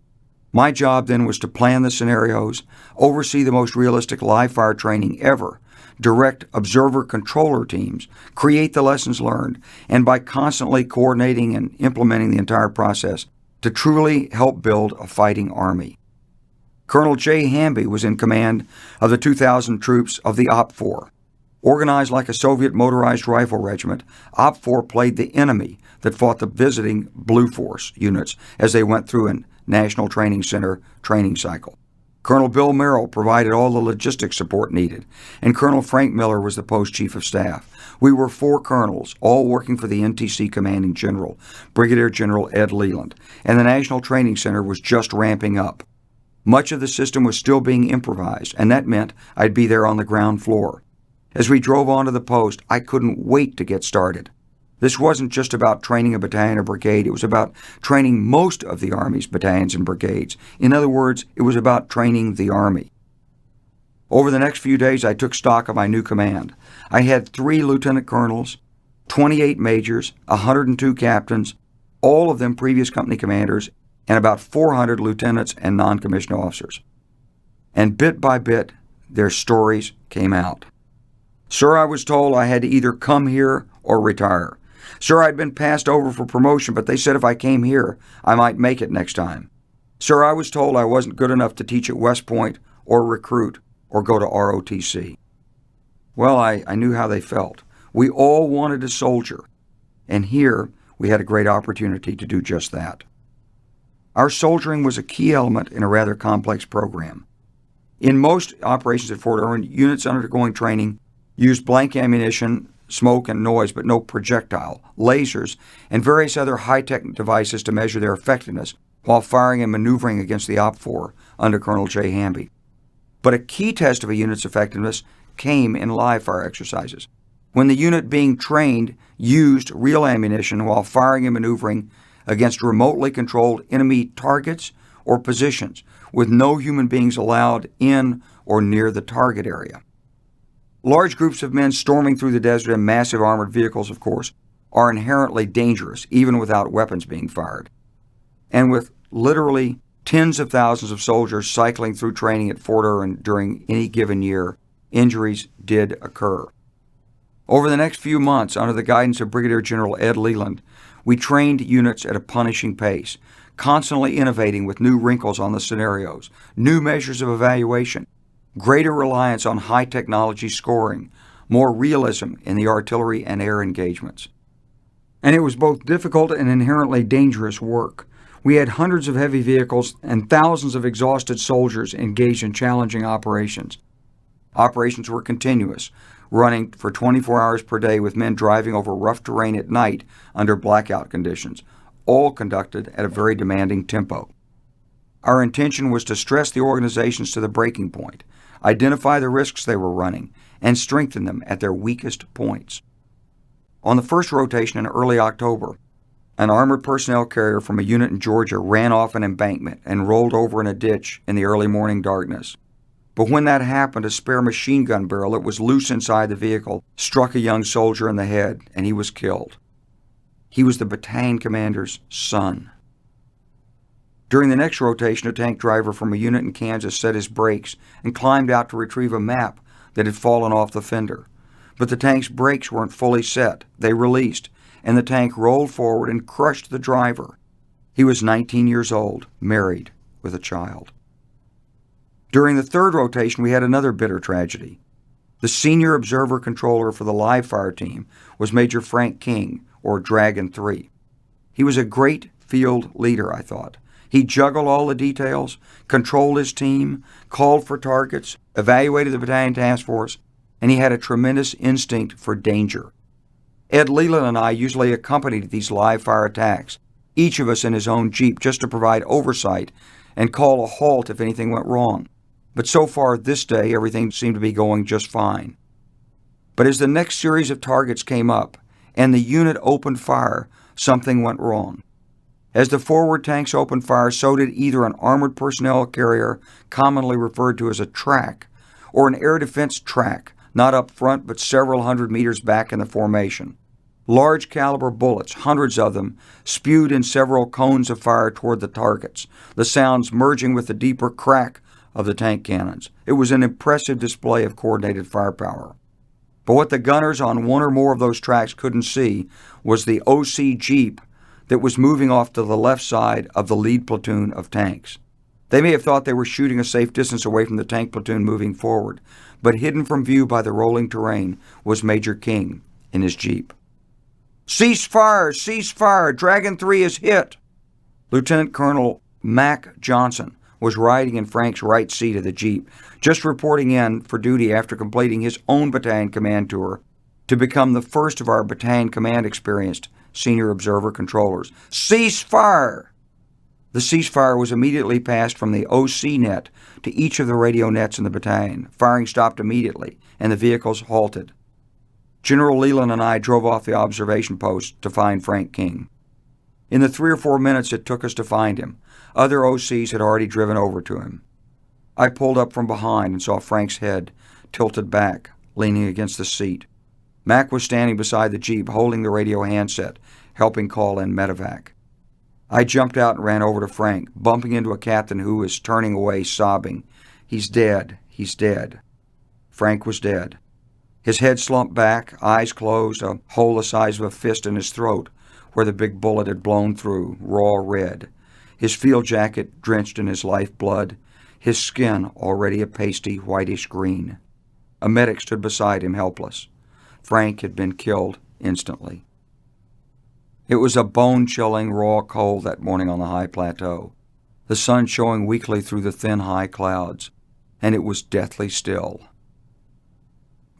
My job then was to plan the scenarios, oversee the most realistic live-fire training ever, direct observer-controller teams, create the lessons learned, and by constantly coordinating and implementing the entire process, to truly help build a fighting army. Colonel J. Hamby was in command of the 2,000 troops of the OPFOR. Organized like a Soviet motorized rifle regiment, OPFOR played the enemy that fought the visiting Blue Force units as they went through a National Training Center training cycle. Colonel Bill Merrill provided all the logistics support needed, and Colonel Frank Miller was the post chief of staff. We were 4 colonels, all working for the NTC commanding general, Brigadier General Ed Leland, and the National Training Center was just ramping up. Much of the system was still being improvised, and that meant I'd be there on the ground floor. As we drove onto the post, I couldn't wait to get started. This wasn't just about training a battalion or brigade. It was about training most of the Army's battalions and brigades. In other words, it was about training the Army. Over the next few days, I took stock of my new command. I had 3 lieutenant colonels, 28 majors, 102 captains, all of them previous company commanders, and about 400 lieutenants and non-commissioned officers. And bit by bit, their stories came out. Sir, I was told I had to either come here or retire. Sir, I'd been passed over for promotion, but they said if I came here, I might make it next time. Sir, I was told I wasn't good enough to teach at West Point or recruit or go to ROTC. Well, I knew how they felt. We all wanted a soldier, and here we had a great opportunity to do just that. Our soldiering was a key element in a rather complex program. In most operations at Fort Irwin, units undergoing training used blank ammunition, smoke and noise, but no projectile, lasers, and various other high-tech devices to measure their effectiveness while firing and maneuvering against the OPFOR under Colonel J. Hamby. But a key test of a unit's effectiveness came in live fire exercises, when the unit being trained used real ammunition while firing and maneuvering against remotely controlled enemy targets or positions, with no human beings allowed in or near the target area. Large groups of men storming through the desert in massive armored vehicles, of course, are inherently dangerous, even without weapons being fired. And with literally tens of thousands of soldiers cycling through training at Fort Irwin during any given year, injuries did occur. Over the next few months, under the guidance of Brigadier General Ed Leland, we trained units at a punishing pace, constantly innovating with new wrinkles on the scenarios, new measures of evaluation, greater reliance on high technology scoring, more realism in the artillery and air engagements. And it was both difficult and inherently dangerous work. We had hundreds of heavy vehicles and thousands of exhausted soldiers engaged in challenging operations. Operations were continuous, running for 24 hours per day with men driving over rough terrain at night under blackout conditions, all conducted at a very demanding tempo. Our intention was to stress the organizations to the breaking point, identify the risks they were running, and strengthen them at their weakest points. On the first rotation in early October, an armored personnel carrier from a unit in Georgia ran off an embankment and rolled over in a ditch in the early morning darkness. But when that happened, a spare machine gun barrel that was loose inside the vehicle struck a young soldier in the head, and he was killed. He was the battalion commander's son. During the next rotation, a tank driver from a unit in Kansas set his brakes and climbed out to retrieve a map that had fallen off the fender. But the tank's brakes weren't fully set. They released, and the tank rolled forward and crushed the driver. He was 19 years old, married, with a child. During the third rotation, we had another bitter tragedy. The senior observer controller for the live fire team was Major Frank King, or Dragon 3. He was a great field leader, I thought. He juggled all the details, controlled his team, called for targets, evaluated the battalion task force, and he had a tremendous instinct for danger. Ed Leland and I usually accompanied these live fire attacks, each of us in his own Jeep, just to provide oversight and call a halt if anything went wrong. But so far this day, everything seemed to be going just fine. But as the next series of targets came up and the unit opened fire, something went wrong. As the forward tanks opened fire, so did either an armored personnel carrier, commonly referred to as a track, or an air defense track, not up front but several hundred meters back in the formation. Large caliber bullets, hundreds of them, spewed in several cones of fire toward the targets, the sounds merging with the deeper crack of the tank cannons. It was an impressive display of coordinated firepower. But what the gunners on one or more of those tracks couldn't see was the OC Jeep that was moving off to the left side of the lead platoon of tanks. They may have thought they were shooting a safe distance away from the tank platoon moving forward, but hidden from view by the rolling terrain was Major King in his Jeep. "Cease fire! Cease fire! Dragon 3 is hit!" Lieutenant Colonel Mac Johnson was riding in Frank's right seat of the Jeep, just reporting in for duty after completing his own battalion command tour to become the first of our battalion command experienced senior observer controllers. "Cease fire!" The ceasefire was immediately passed from the OC net to each of the radio nets in the battalion. Firing stopped immediately, and the vehicles halted. General Leland and I drove off the observation post to find Frank King. In the 3 or 4 minutes it took us to find him, other OCs had already driven over to him. I pulled up from behind and saw Frank's head tilted back, leaning against the seat. Mac was standing beside the Jeep, holding the radio handset, helping call in medevac. I jumped out and ran over to Frank, bumping into a captain who was turning away, sobbing. "He's dead. He's dead." Frank was dead. His head slumped back, eyes closed, a hole the size of a fist in his throat, where the big bullet had blown through, raw red. His field jacket drenched in his lifeblood, his skin already a pasty whitish green. A medic stood beside him, helpless. Frank had been killed instantly. It was a bone-chilling raw cold that morning on the high plateau, the sun showing weakly through the thin high clouds, and it was deathly still.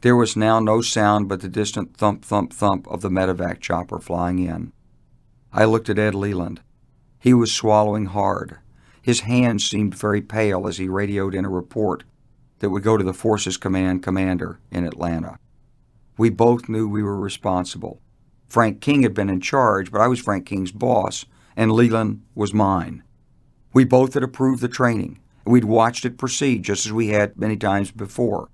There was now no sound but the distant thump, thump, thump of the medevac chopper flying in. I looked at Ed Leland. He was swallowing hard. His hands seemed very pale as he radioed in a report that would go to the Forces Command commander in Atlanta. We both knew we were responsible. Frank King had been in charge, but I was Frank King's boss, and Leland was mine. We both had approved the training, and we'd watched it proceed just as we had many times before.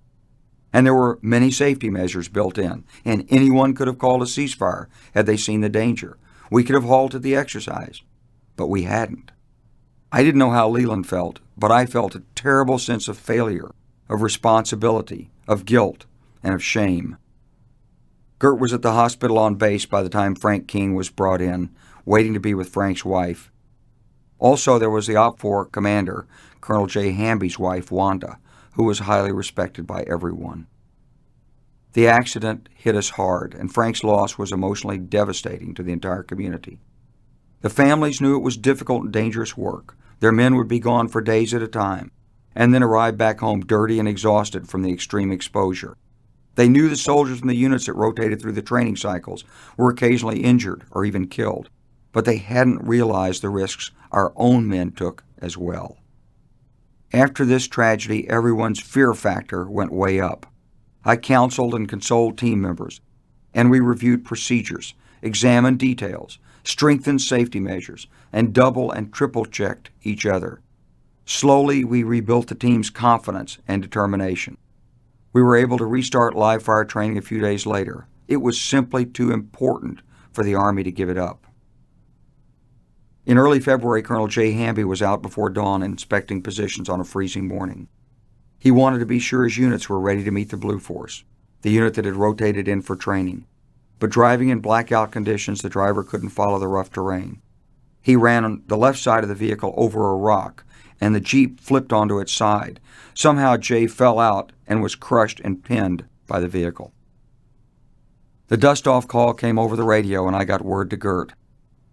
And there were many safety measures built in, and anyone could have called a ceasefire had they seen the danger. We could have halted the exercise, but we hadn't. I didn't know how Leland felt, but I felt a terrible sense of failure, of responsibility, of guilt, and of shame. Gert was at the hospital on base by the time Frank King was brought in, waiting to be with Frank's wife. Also, there was the OPFOR commander, Colonel J. Hamby's wife, Wanda, who was highly respected by everyone. The accident hit us hard, and Frank's loss was emotionally devastating to the entire community. The families knew it was difficult and dangerous work. Their men would be gone for days at a time, and then arrive back home dirty and exhausted from the extreme exposure. They knew the soldiers from the units that rotated through the training cycles were occasionally injured or even killed, but they hadn't realized the risks our own men took as well. After this tragedy, everyone's fear factor went way up. I counseled and consoled team members, and we reviewed procedures, examined details, strengthened safety measures, and double and triple checked each other. Slowly, we rebuilt the team's confidence and determination. We were able to restart live fire training a few days later. It was simply too important for the Army to give it up. In early February, Colonel J. Hamby was out before dawn inspecting positions on a freezing morning. He wanted to be sure his units were ready to meet the Blue Force, the unit that had rotated in for training. But driving in blackout conditions, the driver couldn't follow the rough terrain. He ran on the left side of the vehicle over a rock, and the Jeep flipped onto its side. Somehow Jay fell out and was crushed and pinned by the vehicle. The dust-off call came over the radio, and I got word to Gert.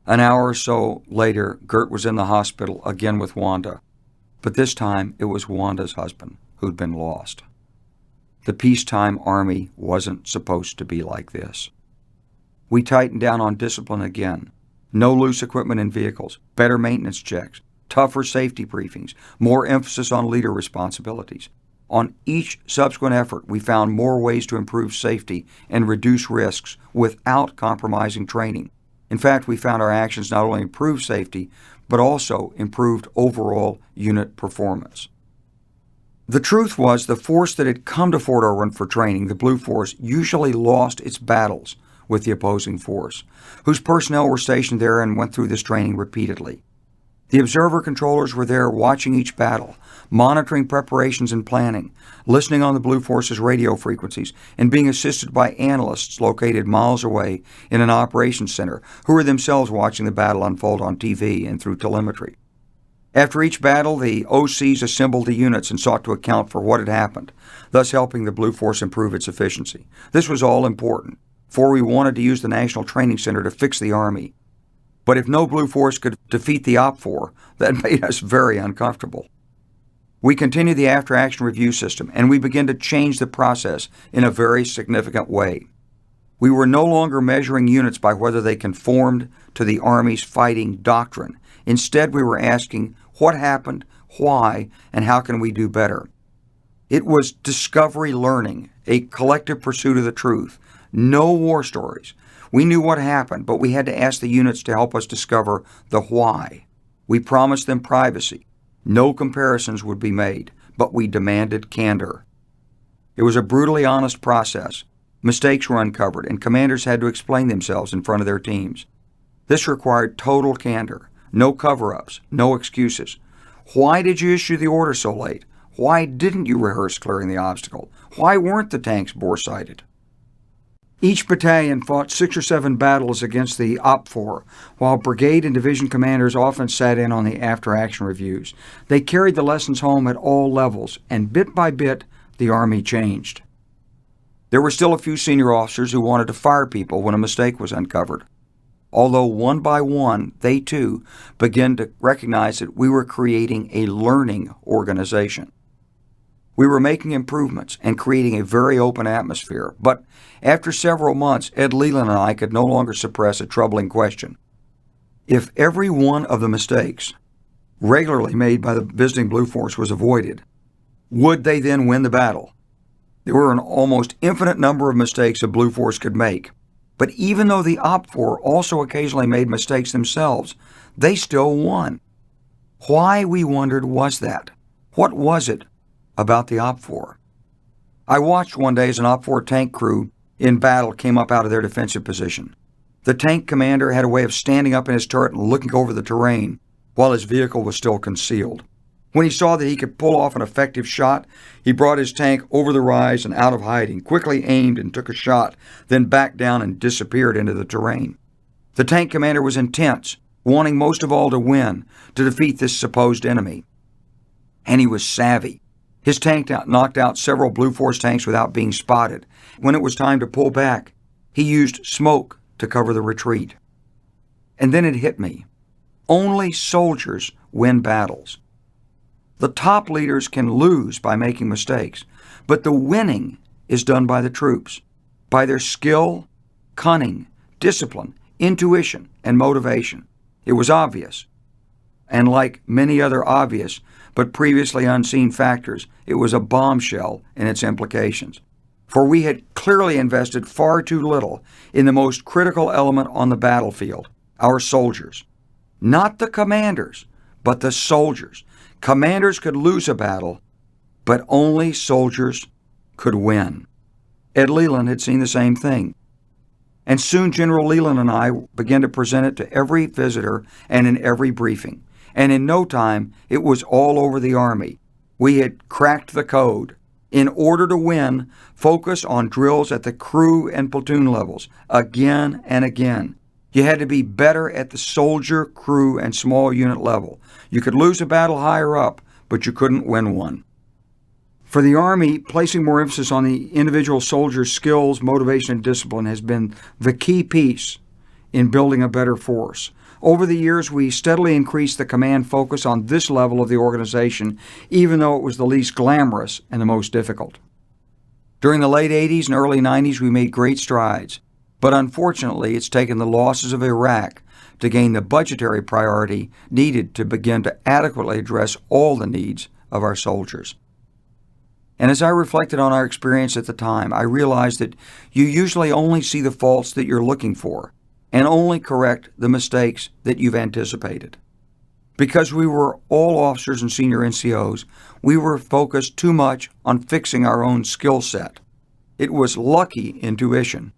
An hour or so later, Gert was in the hospital again with Wanda, but this time it was Wanda's husband who'd been lost. The peacetime Army wasn't supposed to be like this. We tightened down on discipline again. No loose equipment in vehicles, better maintenance checks, tougher safety briefings, more emphasis on leader responsibilities. On each subsequent effort, we found more ways to improve safety and reduce risks without compromising training. In fact, we found our actions not only improved safety, but also improved overall unit performance. The truth was the force that had come to Fort Irwin for training, the Blue Force, usually lost its battles with the opposing force, whose personnel were stationed there and went through this training repeatedly. The observer controllers were there watching each battle, monitoring preparations and planning, listening on the Blue Force's radio frequencies, and being assisted by analysts located miles away in an operations center who were themselves watching the battle unfold on TV and through telemetry. After each battle, the OCs assembled the units and sought to account for what had happened, thus helping the Blue Force improve its efficiency. This was all important, for we wanted to use the National Training Center to fix the Army. But if no Blue Force could defeat the OPFOR, that made us very uncomfortable. We continued the after-action review system, and we began to change the process in a very significant way. We were no longer measuring units by whether they conformed to the Army's fighting doctrine. Instead, we were asking what happened, why, and how can we do better. It was discovery learning, a collective pursuit of the truth. No war stories. We knew what happened, but we had to ask the units to help us discover the why. We promised them privacy. No comparisons would be made, but we demanded candor. It was a brutally honest process. Mistakes were uncovered, and commanders had to explain themselves in front of their teams. This required total candor, no cover-ups, no excuses. Why did you issue the order so late? Why didn't you rehearse clearing the obstacle? Why weren't the tanks bore-sighted? Each battalion fought 6 or 7 battles against the OPFOR, while brigade and division commanders often sat in on the after-action reviews. They carried the lessons home at all levels, and bit by bit, the Army changed. There were still a few senior officers who wanted to fire people when a mistake was uncovered. Although one by one, they too began to recognize that we were creating a learning organization. We were making improvements and creating a very open atmosphere, but after several months, Ed Leland and I could no longer suppress a troubling question. If every one of the mistakes regularly made by the visiting Blue Force was avoided, would they then win the battle? There were an almost infinite number of mistakes a Blue Force could make, but even though the OPFOR also occasionally made mistakes themselves, they still won. Why, we wondered, was that? What was it about the OPFOR? I watched one day as an OPFOR tank crew in battle came up out of their defensive position. The tank commander had a way of standing up in his turret and looking over the terrain while his vehicle was still concealed. When he saw that he could pull off an effective shot, he brought his tank over the rise and out of hiding, quickly aimed and took a shot, then backed down and disappeared into the terrain. The tank commander was intense, wanting most of all to win, to defeat this supposed enemy. And he was savvy. His tank knocked out several Blue Force tanks without being spotted. When it was time to pull back, he used smoke to cover the retreat. And then it hit me. Only soldiers win battles. The top leaders can lose by making mistakes, but the winning is done by the troops, by their skill, cunning, discipline, intuition, and motivation. It was obvious. And like many other obvious but previously unseen factors, it was a bombshell in its implications. For we had clearly invested far too little in the most critical element on the battlefield, our soldiers. Not the commanders, but the soldiers. Commanders could lose a battle, but only soldiers could win. Ed Leland had seen the same thing. And soon General Leland and I began to present it to every visitor and in every briefing. And in no time, it was all over the Army. We had cracked the code. In order to win, focus on drills at the crew and platoon levels, again and again. You had to be better at the soldier, crew, and small unit level. You could lose a battle higher up, but you couldn't win one. For the Army, placing more emphasis on the individual soldier's skills, motivation, and discipline has been the key piece in building a better force. Over the years, we steadily increased the command focus on this level of the organization, even though it was the least glamorous and the most difficult. During the late 80s and early 90s, we made great strides, but unfortunately, it's taken the losses of Iraq to gain the budgetary priority needed to begin to adequately address all the needs of our soldiers. And as I reflected on our experience at the time, I realized that you usually only see the faults that you're looking for and only correct the mistakes that you've anticipated. Because we were all officers and senior NCOs, we were focused too much on fixing our own skill set. It was lucky intuition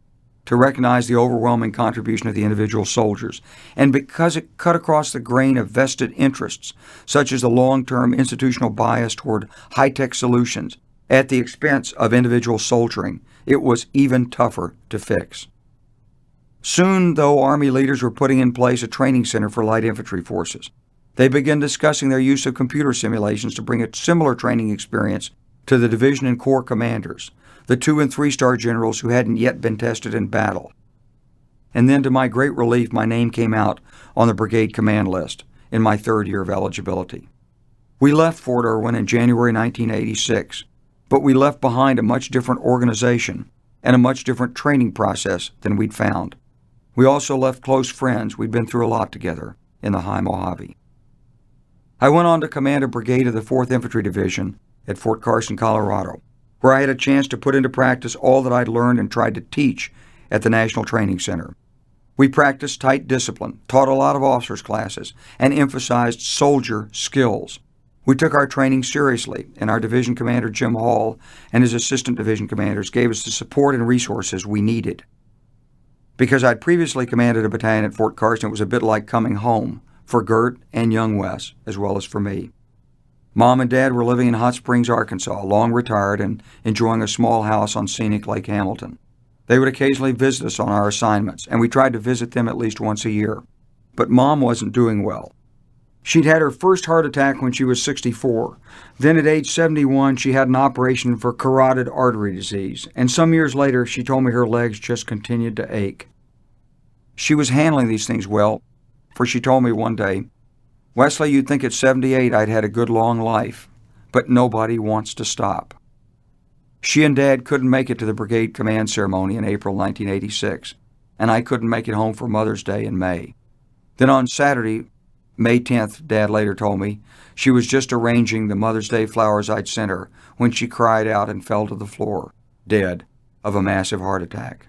to recognize the overwhelming contribution of the individual soldiers, and because it cut across the grain of vested interests, such as the long-term institutional bias toward high-tech solutions at the expense of individual soldiering, it was even tougher to fix. Soon, though, Army leaders were putting in place a training center for light infantry forces. They began discussing their use of computer simulations to bring a similar training experience to the division and corps commanders, the 2- and 3-star generals who hadn't yet been tested in battle. And then, to my great relief, my name came out on the brigade command list in my 3rd year of eligibility. We left Fort Irwin in January 1986, but we left behind a much different organization and a much different training process than we'd found. We also left close friends we'd been through a lot together in the High Mojave. I went on to command a brigade of the 4th Infantry Division at Fort Carson, Colorado, where I had a chance to put into practice all that I'd learned and tried to teach at the National Training Center. We practiced tight discipline, taught a lot of officers' classes, and emphasized soldier skills. We took our training seriously, and our division commander, Jim Hall, and his assistant division commanders gave us the support and resources we needed. Because I'd previously commanded a battalion at Fort Carson, it was a bit like coming home for Gert and young Wes, as well as for me. Mom and Dad were living in Hot Springs, Arkansas, long retired and enjoying a small house on scenic Lake Hamilton. They would occasionally visit us on our assignments, and we tried to visit them at least once a year. But Mom wasn't doing well. She'd had her first heart attack when she was 64. Then at age 71, she had an operation for carotid artery disease, and some years later, she told me her legs just continued to ache. She was handling these things well, for she told me one day, "Wesley, you'd think at 78 I'd had a good long life, but nobody wants to stop. She and Dad couldn't make it to the brigade command ceremony in April 1986, and I couldn't make it home for Mother's Day in May. Then on Saturday, May 10th, Dad later told me, she was just arranging the Mother's Day flowers I'd sent her when she cried out and fell to the floor, dead of a massive heart attack.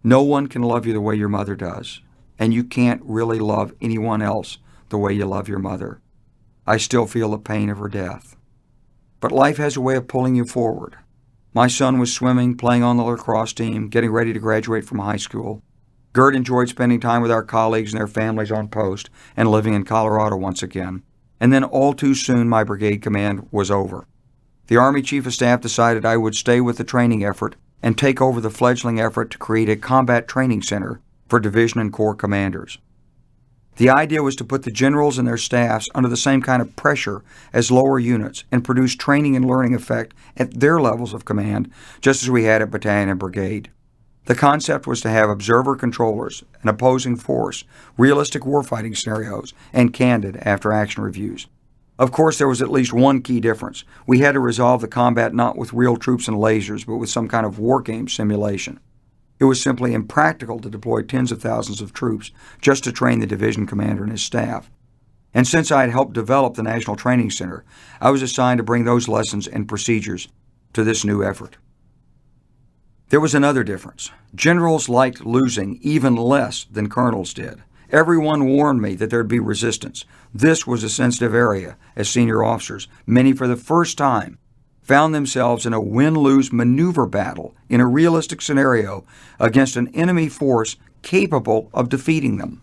No one can love you the way your mother does, and you can't really love anyone else the way you love your mother. I still feel the pain of her death. But life has a way of pulling you forward. My son was swimming, playing on the lacrosse team, getting ready to graduate from high school. Gert enjoyed spending time with our colleagues and their families on post and living in Colorado once again. And then all too soon my brigade command was over. The Army Chief of Staff decided I would stay with the training effort and take over the fledgling effort to create a combat training center for division and corps commanders. The idea was to put the generals and their staffs under the same kind of pressure as lower units and produce training and learning effect at their levels of command, just as we had at battalion and brigade. The concept was to have observer controllers, an opposing force, realistic warfighting scenarios, and candid after-action reviews. Of course, there was at least one key difference. We had to resolve the combat not with real troops and lasers, but with some kind of war game simulation. It was simply impractical to deploy tens of thousands of troops just to train the division commander and his staff. And since I had helped develop the National Training Center, I was assigned to bring those lessons and procedures to this new effort. There was another difference. Generals liked losing even less than colonels did. Everyone warned me that there'd be resistance. This was a sensitive area, as senior officers, many for the first time, found themselves in a win-lose maneuver battle in a realistic scenario against an enemy force capable of defeating them.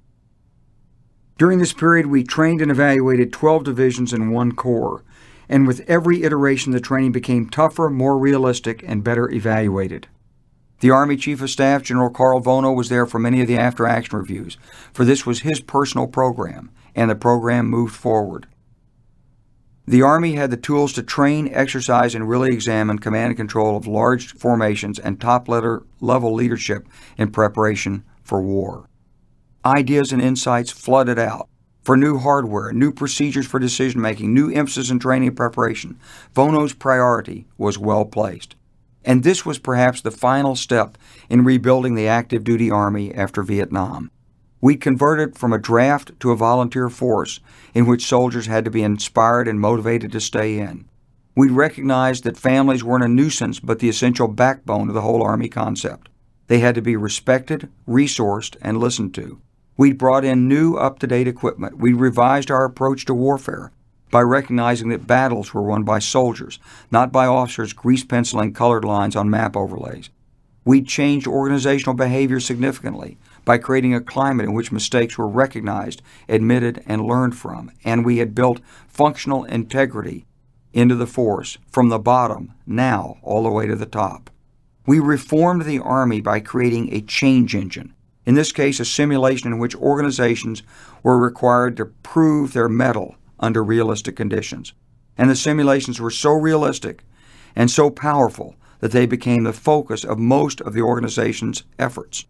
During this period, we trained and evaluated 12 divisions in one corps, and with every iteration the training became tougher, more realistic, and better evaluated. The Army Chief of Staff, General Carl Vono, was there for many of the after-action reviews, for this was his personal program, and the program moved forward. The Army had the tools to train, exercise, and really examine command and control of large formations and top-level leadership in preparation for war. Ideas and insights flooded out for new hardware, new procedures for decision-making, new emphasis in training and preparation. Vono's priority was well placed. And this was perhaps the final step in rebuilding the active duty Army after Vietnam. We converted from a draft to a volunteer force in which soldiers had to be inspired and motivated to stay in. We recognized that families weren't a nuisance but the essential backbone of the whole Army concept. They had to be respected, resourced, and listened to. We brought in new, up-to-date equipment. We revised our approach to warfare by recognizing that battles were won by soldiers, not by officers grease-penciling colored lines on map overlays. We changed organizational behavior significantly by creating a climate in which mistakes were recognized, admitted, and learned from, and we had built functional integrity into the force from the bottom, now all the way to the top. We reformed the Army by creating a change engine, in this case a simulation in which organizations were required to prove their mettle under realistic conditions. And the simulations were so realistic and so powerful that they became the focus of most of the organization's efforts.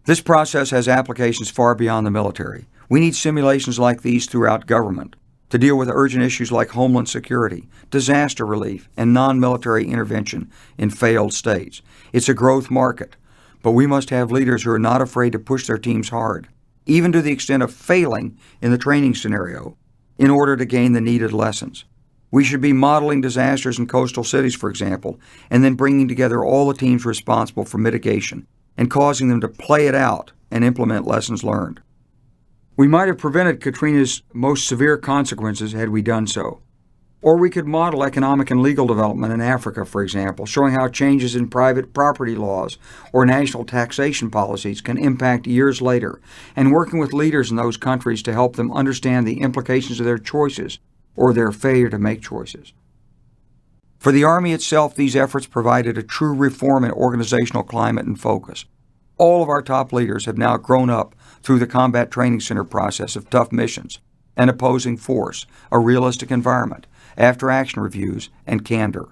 This process has applications far beyond the military. We need simulations like these throughout government to deal with urgent issues like homeland security, disaster relief, and non-military intervention in failed states. It's a growth market, but we must have leaders who are not afraid to push their teams hard, even to the extent of failing in the training scenario, in order to gain the needed lessons. We should be modeling disasters in coastal cities, for example, and then bringing together all the teams responsible for mitigation and causing them to play it out and implement lessons learned. We might have prevented Katrina's most severe consequences had we done so. Or we could model economic and legal development in Africa, for example, showing how changes in private property laws or national taxation policies can impact years later, and working with leaders in those countries to help them understand the implications of their choices or their failure to make choices. For the Army itself, these efforts provided a true reform in organizational climate and focus. All of our top leaders have now grown up through the Combat Training Center process of tough missions, an opposing force, a realistic environment, after-action reviews, and candor.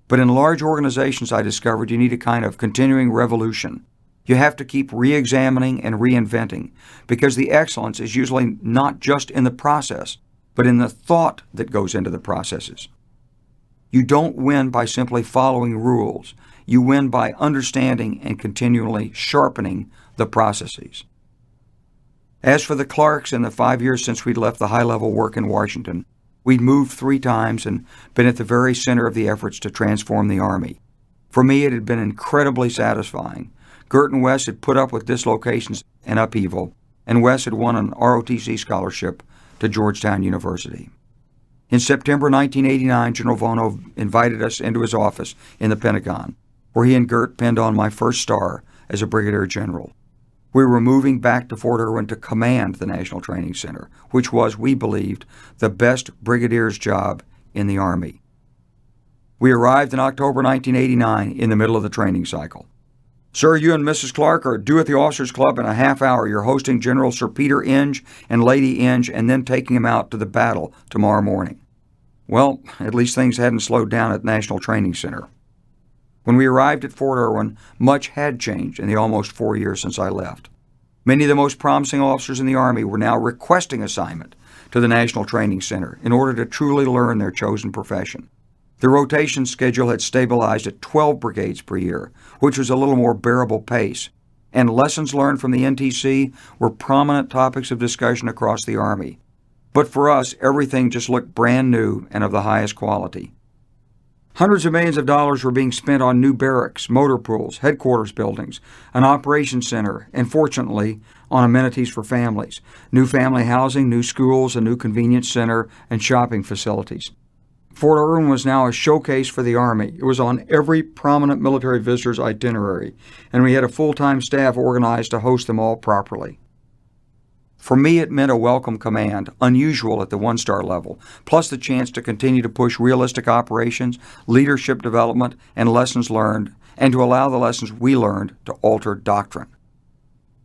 But in large organizations, I discovered you need a kind of continuing revolution. You have to keep re-examining and reinventing, because the excellence is usually not just in the process, but in the thought that goes into the processes. You don't win by simply following rules. You win by understanding and continually sharpening the processes. As for the Clarks, in the 5 years since we'd left the high-level work in Washington, we'd moved 3 times and been at the very center of the efforts to transform the Army. For me, it had been incredibly satisfying. Gert and Wes had put up with dislocations and upheaval, and Wes had won an ROTC scholarship to Georgetown University. In September 1989, General Vono invited us into his office in the Pentagon, where he and Gert pinned on my first star as a brigadier general. We were moving back to Fort Irwin to command the National Training Center, which was, we believed, the best brigadier's job in the Army. We arrived in October 1989 in the middle of the training cycle. "Sir, you and Mrs. Clark are due at the Officers Club in a half hour. You're hosting General Sir Peter Inge and Lady Inge and then taking him out to the battle tomorrow morning." Well, at least things hadn't slowed down at National Training Center. When we arrived at Fort Irwin, much had changed in the almost 4 years since I left. Many of the most promising officers in the Army were now requesting assignment to the National Training Center in order to truly learn their chosen profession. The rotation schedule had stabilized at 12 brigades per year, which was a little more bearable pace, and lessons learned from the NTC were prominent topics of discussion across the Army. But for us, everything just looked brand new and of the highest quality. Hundreds of millions of dollars were being spent on new barracks, motor pools, headquarters buildings, an operations center, and fortunately, on amenities for families, new family housing, new schools, a new convenience center, and shopping facilities. Fort Irwin was now a showcase for the Army. It was on every prominent military visitor's itinerary, and we had a full-time staff organized to host them all properly. For me, it meant a welcome command, unusual at the one-star level, plus the chance to continue to push realistic operations, leadership development, and lessons learned, and to allow the lessons we learned to alter doctrine.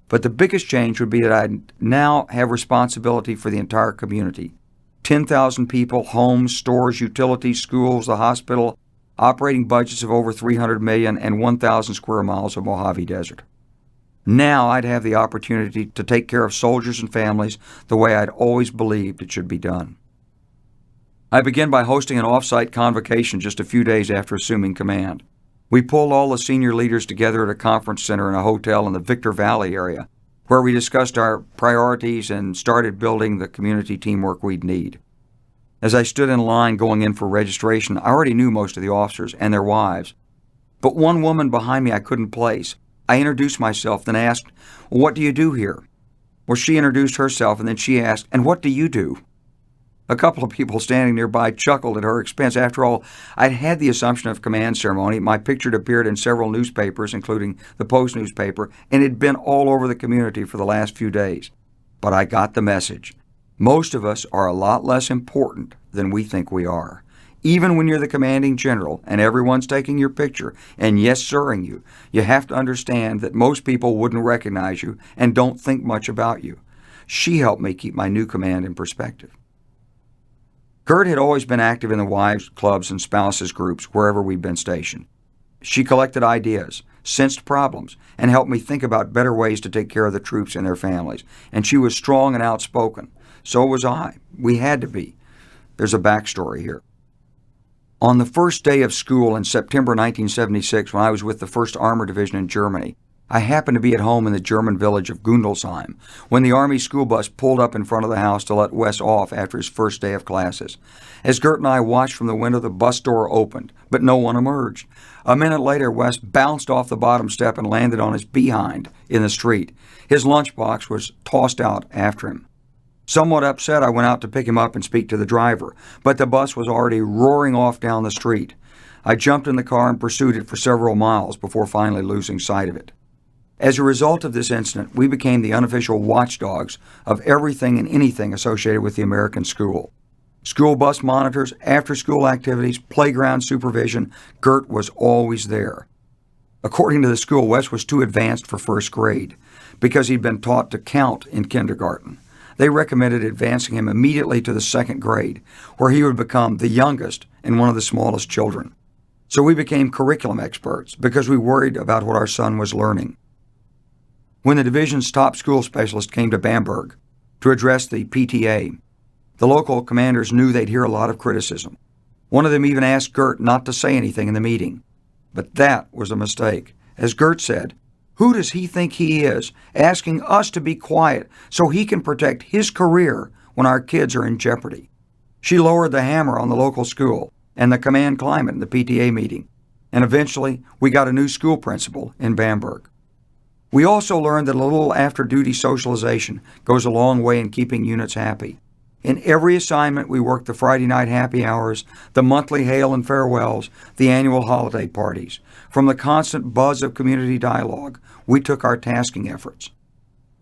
But the biggest change would be that I'd now have responsibility for the entire community. 10,000 people, homes, stores, utilities, schools, the hospital, operating budgets of over $300 million, and 1,000 square miles of Mojave Desert. Now I'd have the opportunity to take care of soldiers and families the way I'd always believed it should be done. I began by hosting an off-site convocation just a few days after assuming command. We pulled all the senior leaders together at a conference center in a hotel in the Victor Valley area, where we discussed our priorities and started building the community teamwork we'd need. As I stood in line going in for registration, I already knew most of the officers and their wives, but one woman behind me I couldn't place. I introduced myself, then asked, "What do you do here?" Well, she introduced herself, and then she asked, "And what do you do?" A couple of people standing nearby chuckled at her expense. After all, I'd had the assumption of command ceremony. My picture had appeared in several newspapers, including the Post newspaper, and it had been all over the community for the last few days. But I got the message. Most of us are a lot less important than we think we are. Even when you're the commanding general and everyone's taking your picture and yes-sirring you, you have to understand that most people wouldn't recognize you and don't think much about you. She helped me keep my new command in perspective. Gert had always been active in the wives' clubs and spouses groups wherever we'd been stationed. She collected ideas, sensed problems, and helped me think about better ways to take care of the troops and their families. And she was strong and outspoken. So was I. We had to be. There's a backstory here. On the first day of school in September 1976, when I was with the 1st Armored Division in Germany, I happened to be at home in the German village of Gundelsheim when the Army school bus pulled up in front of the house to let Wes off after his first day of classes. As Gert and I watched from the window, the bus door opened, but no one emerged. A minute later, Wes bounced off the bottom step and landed on his behind in the street. His lunchbox was tossed out after him. Somewhat upset, I went out to pick him up and speak to the driver, but the bus was already roaring off down the street. I jumped in the car and pursued it for several miles before finally losing sight of it. As a result of this incident, we became the unofficial watchdogs of everything and anything associated with the American school. School bus monitors, after-school activities, playground supervision, Gert was always there. According to the school, Wes was too advanced for 1st grade because he'd been taught to count in kindergarten. They recommended advancing him immediately to the 2nd grade, where he would become the youngest and one of the smallest children. So we became curriculum experts because we worried about what our son was learning. When the division's top school specialist came to Bamberg to address the PTA, The local commanders knew they'd hear a lot of criticism. One of them even asked Gert not to say anything in the meeting. But that was a mistake. As Gert said, "Who does he think he is, asking us to be quiet so he can protect his career when our kids are in jeopardy?" She lowered the hammer on the local school and the command climate in the PTA meeting. And eventually, we got a new school principal in Bamberg. We also learned that a little after-duty socialization goes a long way in keeping units happy. In every assignment, we worked the Friday night happy hours, the monthly hail and farewells, the annual holiday parties. From the constant buzz of community dialogue, we took our tasking efforts.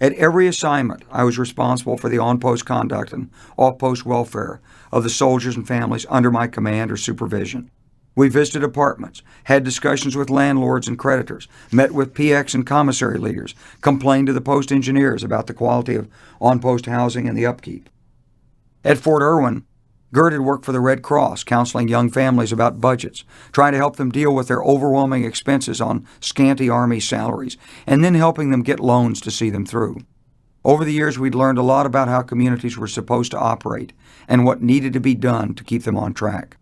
At every assignment, I was responsible for the on-post conduct and off-post welfare of the soldiers and families under my command or supervision. We visited apartments, had discussions with landlords and creditors, met with PX and commissary leaders, complained to the post engineers about the quality of on-post housing and the upkeep. At Fort Irwin, Gert had worked for the Red Cross, counseling young families about budgets, trying to help them deal with their overwhelming expenses on scanty Army salaries, and then helping them get loans to see them through. Over the years, we'd learned a lot about how communities were supposed to operate and what needed to be done to keep them on track.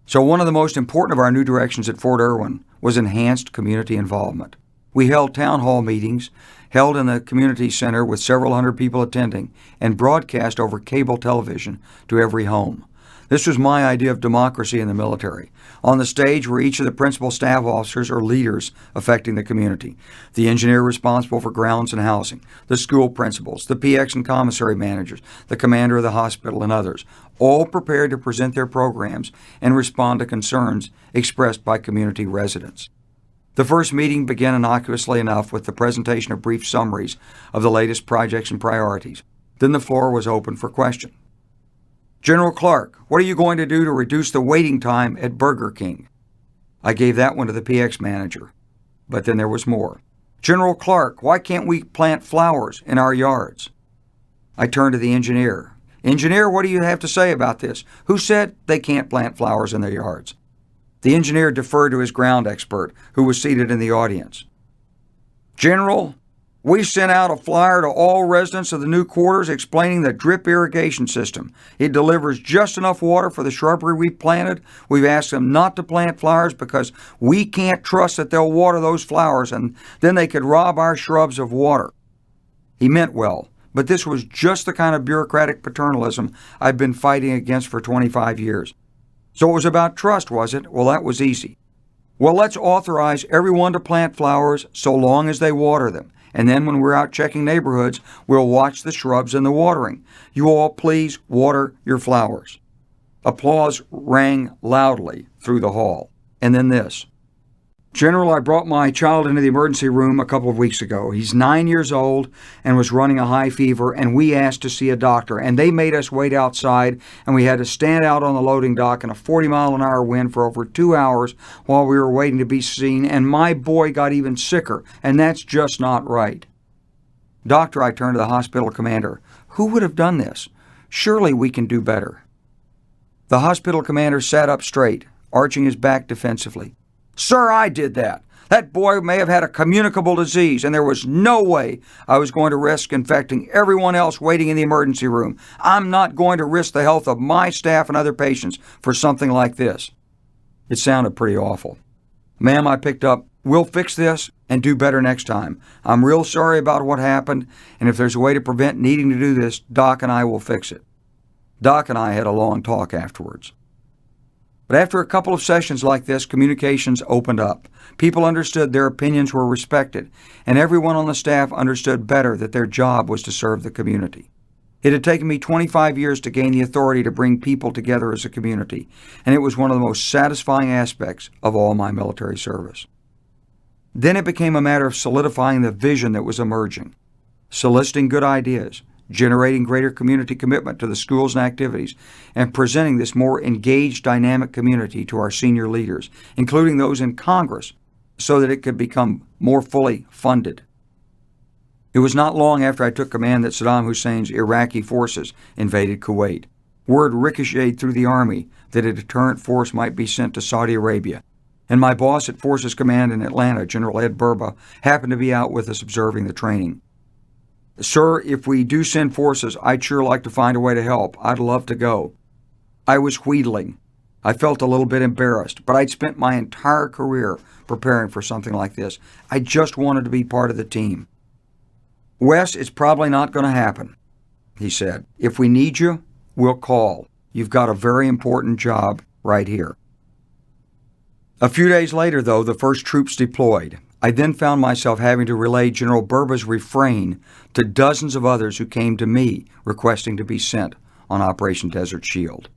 So one of the most important of our new directions at Fort Irwin was enhanced community involvement. We held town hall meetings, held in the community center with several hundred people attending, and broadcast over cable television to every home. This was my idea of democracy in the military. On the stage were each of the principal staff officers or leaders affecting the community, the engineer responsible for grounds and housing, the school principals, the PX and commissary managers, the commander of the hospital, and others, all prepared to present their programs and respond to concerns expressed by community residents. The first meeting began innocuously enough with the presentation of brief summaries of the latest projects and priorities. Then the floor was open for questions. "General Clark, what are you going to do to reduce the waiting time at Burger King?" I gave that one to the PX manager. But then there was more. "General Clark, why can't we plant flowers in our yards?" I turned to the engineer. "Engineer, what do you have to say about this? Who said they can't plant flowers in their yards?" The engineer deferred to his ground expert, who was seated in the audience. "General, we sent out a flyer to all residents of the new quarters explaining the drip irrigation system. It delivers just enough water for the shrubbery we planted. We've asked them not to plant flowers because we can't trust that they'll water those flowers, and then they could rob our shrubs of water." He meant well, but this was just the kind of bureaucratic paternalism I've been fighting against for 25 years. So it was about trust, was it? Well, that was easy. "Well, let's authorize everyone to plant flowers so long as they water them. And then when we're out checking neighborhoods, we'll watch the shrubs and the watering. You all please water your flowers." Applause rang loudly through the hall. And then this. "General, I brought my child into the emergency room a couple of weeks ago. He's 9 years old and was running a high fever, and we asked to see a doctor, and they made us wait outside, and we had to stand out on the loading dock in a 40-mile-an-hour wind for over 2 hours while we were waiting to be seen, and my boy got even sicker, and that's just not right." "Doctor," I turned to the hospital commander, "who would have done this? Surely we can do better." The hospital commander sat up straight, arching his back defensively. "Sir, I did that. That boy may have had a communicable disease, and there was no way I was going to risk infecting everyone else waiting in the emergency room. I'm not going to risk the health of my staff and other patients for something like this." It sounded pretty awful. "Ma'am," I picked up, "we'll fix this and do better next time. I'm real sorry about what happened, and if there's a way to prevent needing to do this, Doc and I will fix it." Doc and I had a long talk afterwards. But after a couple of sessions like this, communications opened up. People understood their opinions were respected, and everyone on the staff understood better that their job was to serve the community. It had taken me 25 years to gain the authority to bring people together as a community, and it was one of the most satisfying aspects of all my military service. Then it became a matter of solidifying the vision that was emerging, soliciting good ideas, generating greater community commitment to the schools and activities, and presenting this more engaged, dynamic community to our senior leaders, including those in Congress, so that it could become more fully funded. It was not long after I took command that Saddam Hussein's Iraqi forces invaded Kuwait. Word ricocheted through the Army that a deterrent force might be sent to Saudi Arabia, and my boss at Forces Command in Atlanta, General Ed Burba, happened to be out with us observing the training. Sir, if we do send forces, I'd sure like to find a way to help. I'd love to go. I was wheedling. I felt a little bit embarrassed, but I'd spent my entire career preparing for something like this. I just wanted to be part of the team. Wes, it's probably not going to happen, he said. If we need you, we'll call. You've got a very important job right here. A few days later, though, the first troops deployed. I then found myself having to relay General Burba's refrain to dozens of others who came to me requesting to be sent on Operation Desert Shield.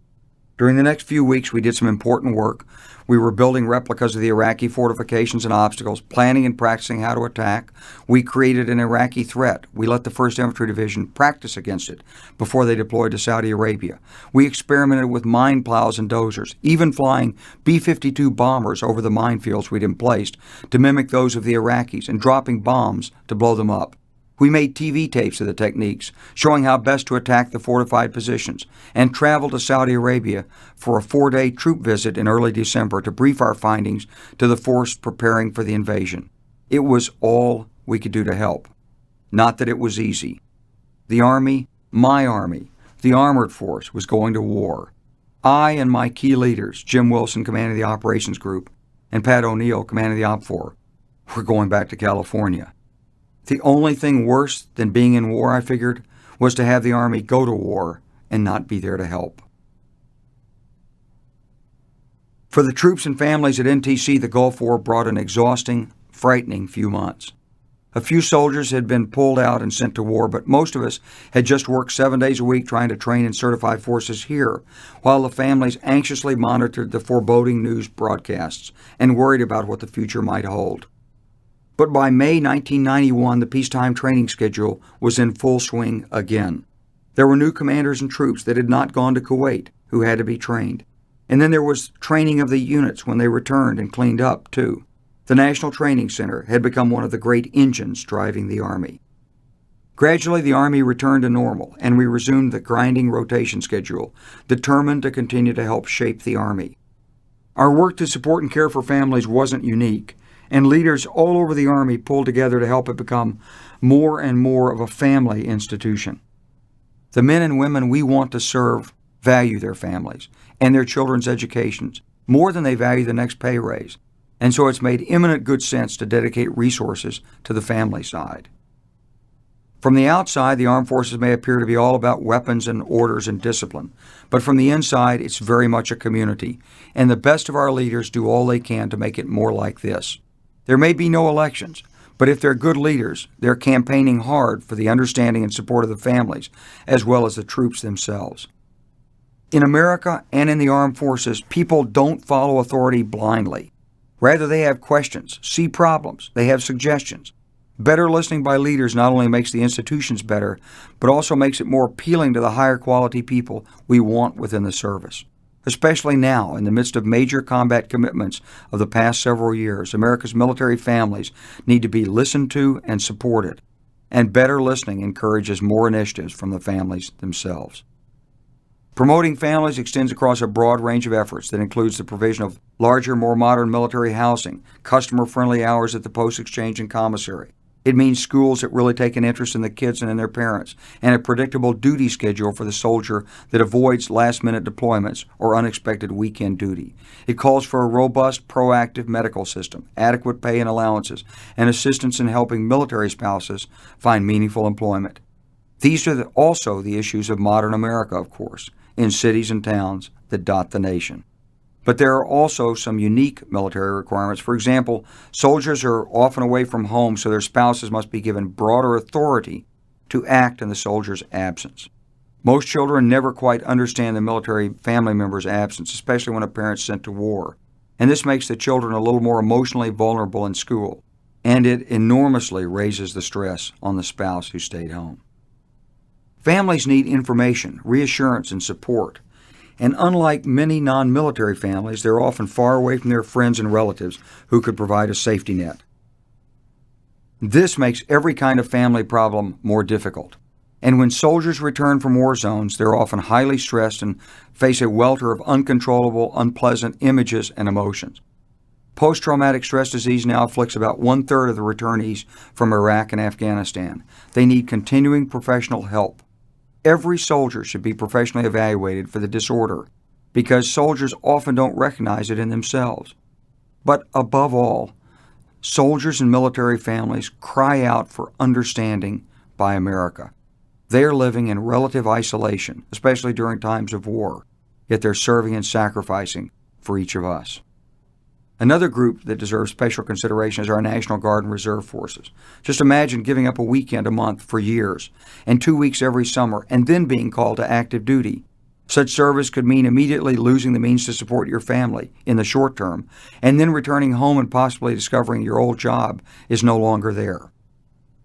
During the next few weeks, we did some important work. We were building replicas of the Iraqi fortifications and obstacles, planning and practicing how to attack. We created an Iraqi threat. We let the 1st Infantry Division practice against it before they deployed to Saudi Arabia. We experimented with mine plows and dozers, even flying B-52 bombers over the minefields we'd emplaced to mimic those of the Iraqis and dropping bombs to blow them up. We made TV tapes of the techniques, showing how best to attack the fortified positions, and traveled to Saudi Arabia for a 4-day troop visit in early December to brief our findings to the force preparing for the invasion. It was all we could do to help. Not that it was easy. The Army, my Army, the Armored Force, was going to war. I and my key leaders, Jim Wilson, commanding the Operations Group, and Pat O'Neill, commanding the OPFOR, were going back to California. The only thing worse than being in war, I figured, was to have the Army go to war and not be there to help. For the troops and families at NTC, the Gulf War brought an exhausting, frightening few months. A few soldiers had been pulled out and sent to war, but most of us had just worked 7 days a week trying to train and certify forces here, while the families anxiously monitored the foreboding news broadcasts and worried about what the future might hold. But by May 1991, the peacetime training schedule was in full swing again. There were new commanders and troops that had not gone to Kuwait who had to be trained. And then there was training of the units when they returned and cleaned up, too. The National Training Center had become one of the great engines driving the Army. Gradually, the Army returned to normal, and we resumed the grinding rotation schedule, determined to continue to help shape the Army. Our work to support and care for families wasn't unique, and leaders all over the Army pulled together to help it become more and more of a family institution. The men and women we want to serve value their families and their children's educations more than they value the next pay raise, and so it's made eminent good sense to dedicate resources to the family side. From the outside, the armed forces may appear to be all about weapons and orders and discipline, but from the inside, it's very much a community, and the best of our leaders do all they can to make it more like this. There may be no elections, but if they're good leaders, they're campaigning hard for the understanding and support of the families, as well as the troops themselves. In America and in the armed forces, people don't follow authority blindly. Rather, they have questions, see problems, they have suggestions. Better listening by leaders not only makes the institutions better, but also makes it more appealing to the higher quality people we want within the service. Especially now, in the midst of major combat commitments of the past several years, America's military families need to be listened to and supported, and better listening encourages more initiatives from the families themselves. Promoting families extends across a broad range of efforts that includes the provision of larger, more modern military housing, customer-friendly hours at the post exchange and commissary. It means schools that really take an interest in the kids and in their parents, and a predictable duty schedule for the soldier that avoids last-minute deployments or unexpected weekend duty. It calls for a robust, proactive medical system, adequate pay and allowances, and assistance in helping military spouses find meaningful employment. These are also the issues of modern America, of course, in cities and towns that dot the nation. But there are also some unique military requirements. For example, soldiers are often away from home, so their spouses must be given broader authority to act in the soldier's absence. Most children never quite understand the military family member's absence, especially when a parent's sent to war. And this makes the children a little more emotionally vulnerable in school, and it enormously raises the stress on the spouse who stayed home. Families need information, reassurance, and support. And unlike many non-military families, they're often far away from their friends and relatives who could provide a safety net. This makes every kind of family problem more difficult. And when soldiers return from war zones, they're often highly stressed and face a welter of uncontrollable, unpleasant images and emotions. Post-traumatic stress disease now afflicts about 1/3 of the returnees from Iraq and Afghanistan. They need continuing professional help. Every soldier should be professionally evaluated for the disorder because soldiers often don't recognize it in themselves. But above all, soldiers and military families cry out for understanding by America. They are living in relative isolation, especially during times of war, yet they're serving and sacrificing for each of us. Another group that deserves special consideration is our National Guard and Reserve Forces. Just imagine giving up a weekend a month for years and 2 weeks every summer and then being called to active duty. Such service could mean immediately losing the means to support your family in the short term and then returning home and possibly discovering your old job is no longer there.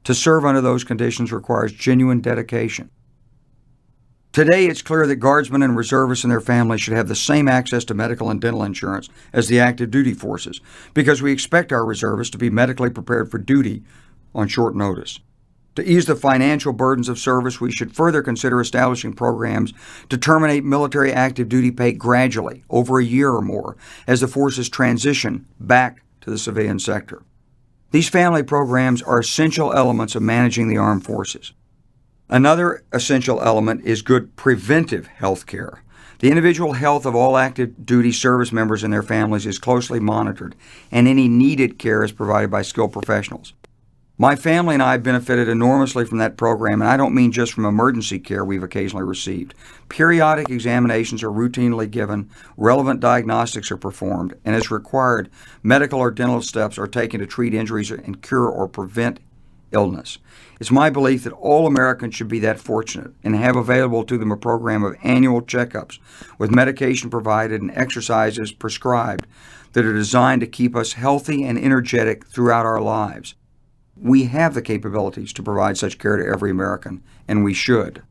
To serve under those conditions requires genuine dedication. Today, it's clear that Guardsmen and reservists and their families should have the same access to medical and dental insurance as the active duty forces because we expect our reservists to be medically prepared for duty on short notice. To ease the financial burdens of service, we should further consider establishing programs to terminate military active duty pay gradually, over a year or more, as the forces transition back to the civilian sector. These family programs are essential elements of managing the armed forces. Another essential element is good preventive health care. The individual health of all active duty service members and their families is closely monitored, and any needed care is provided by skilled professionals. My family and I have benefited enormously from that program, and I don't mean just from emergency care we've occasionally received. Periodic examinations are routinely given, relevant diagnostics are performed, and as required, medical or dental steps are taken to treat injuries and cure or prevent illness. It's my belief that all Americans should be that fortunate and have available to them a program of annual checkups with medication provided and exercises prescribed that are designed to keep us healthy and energetic throughout our lives. We have the capabilities to provide such care to every American, and we should.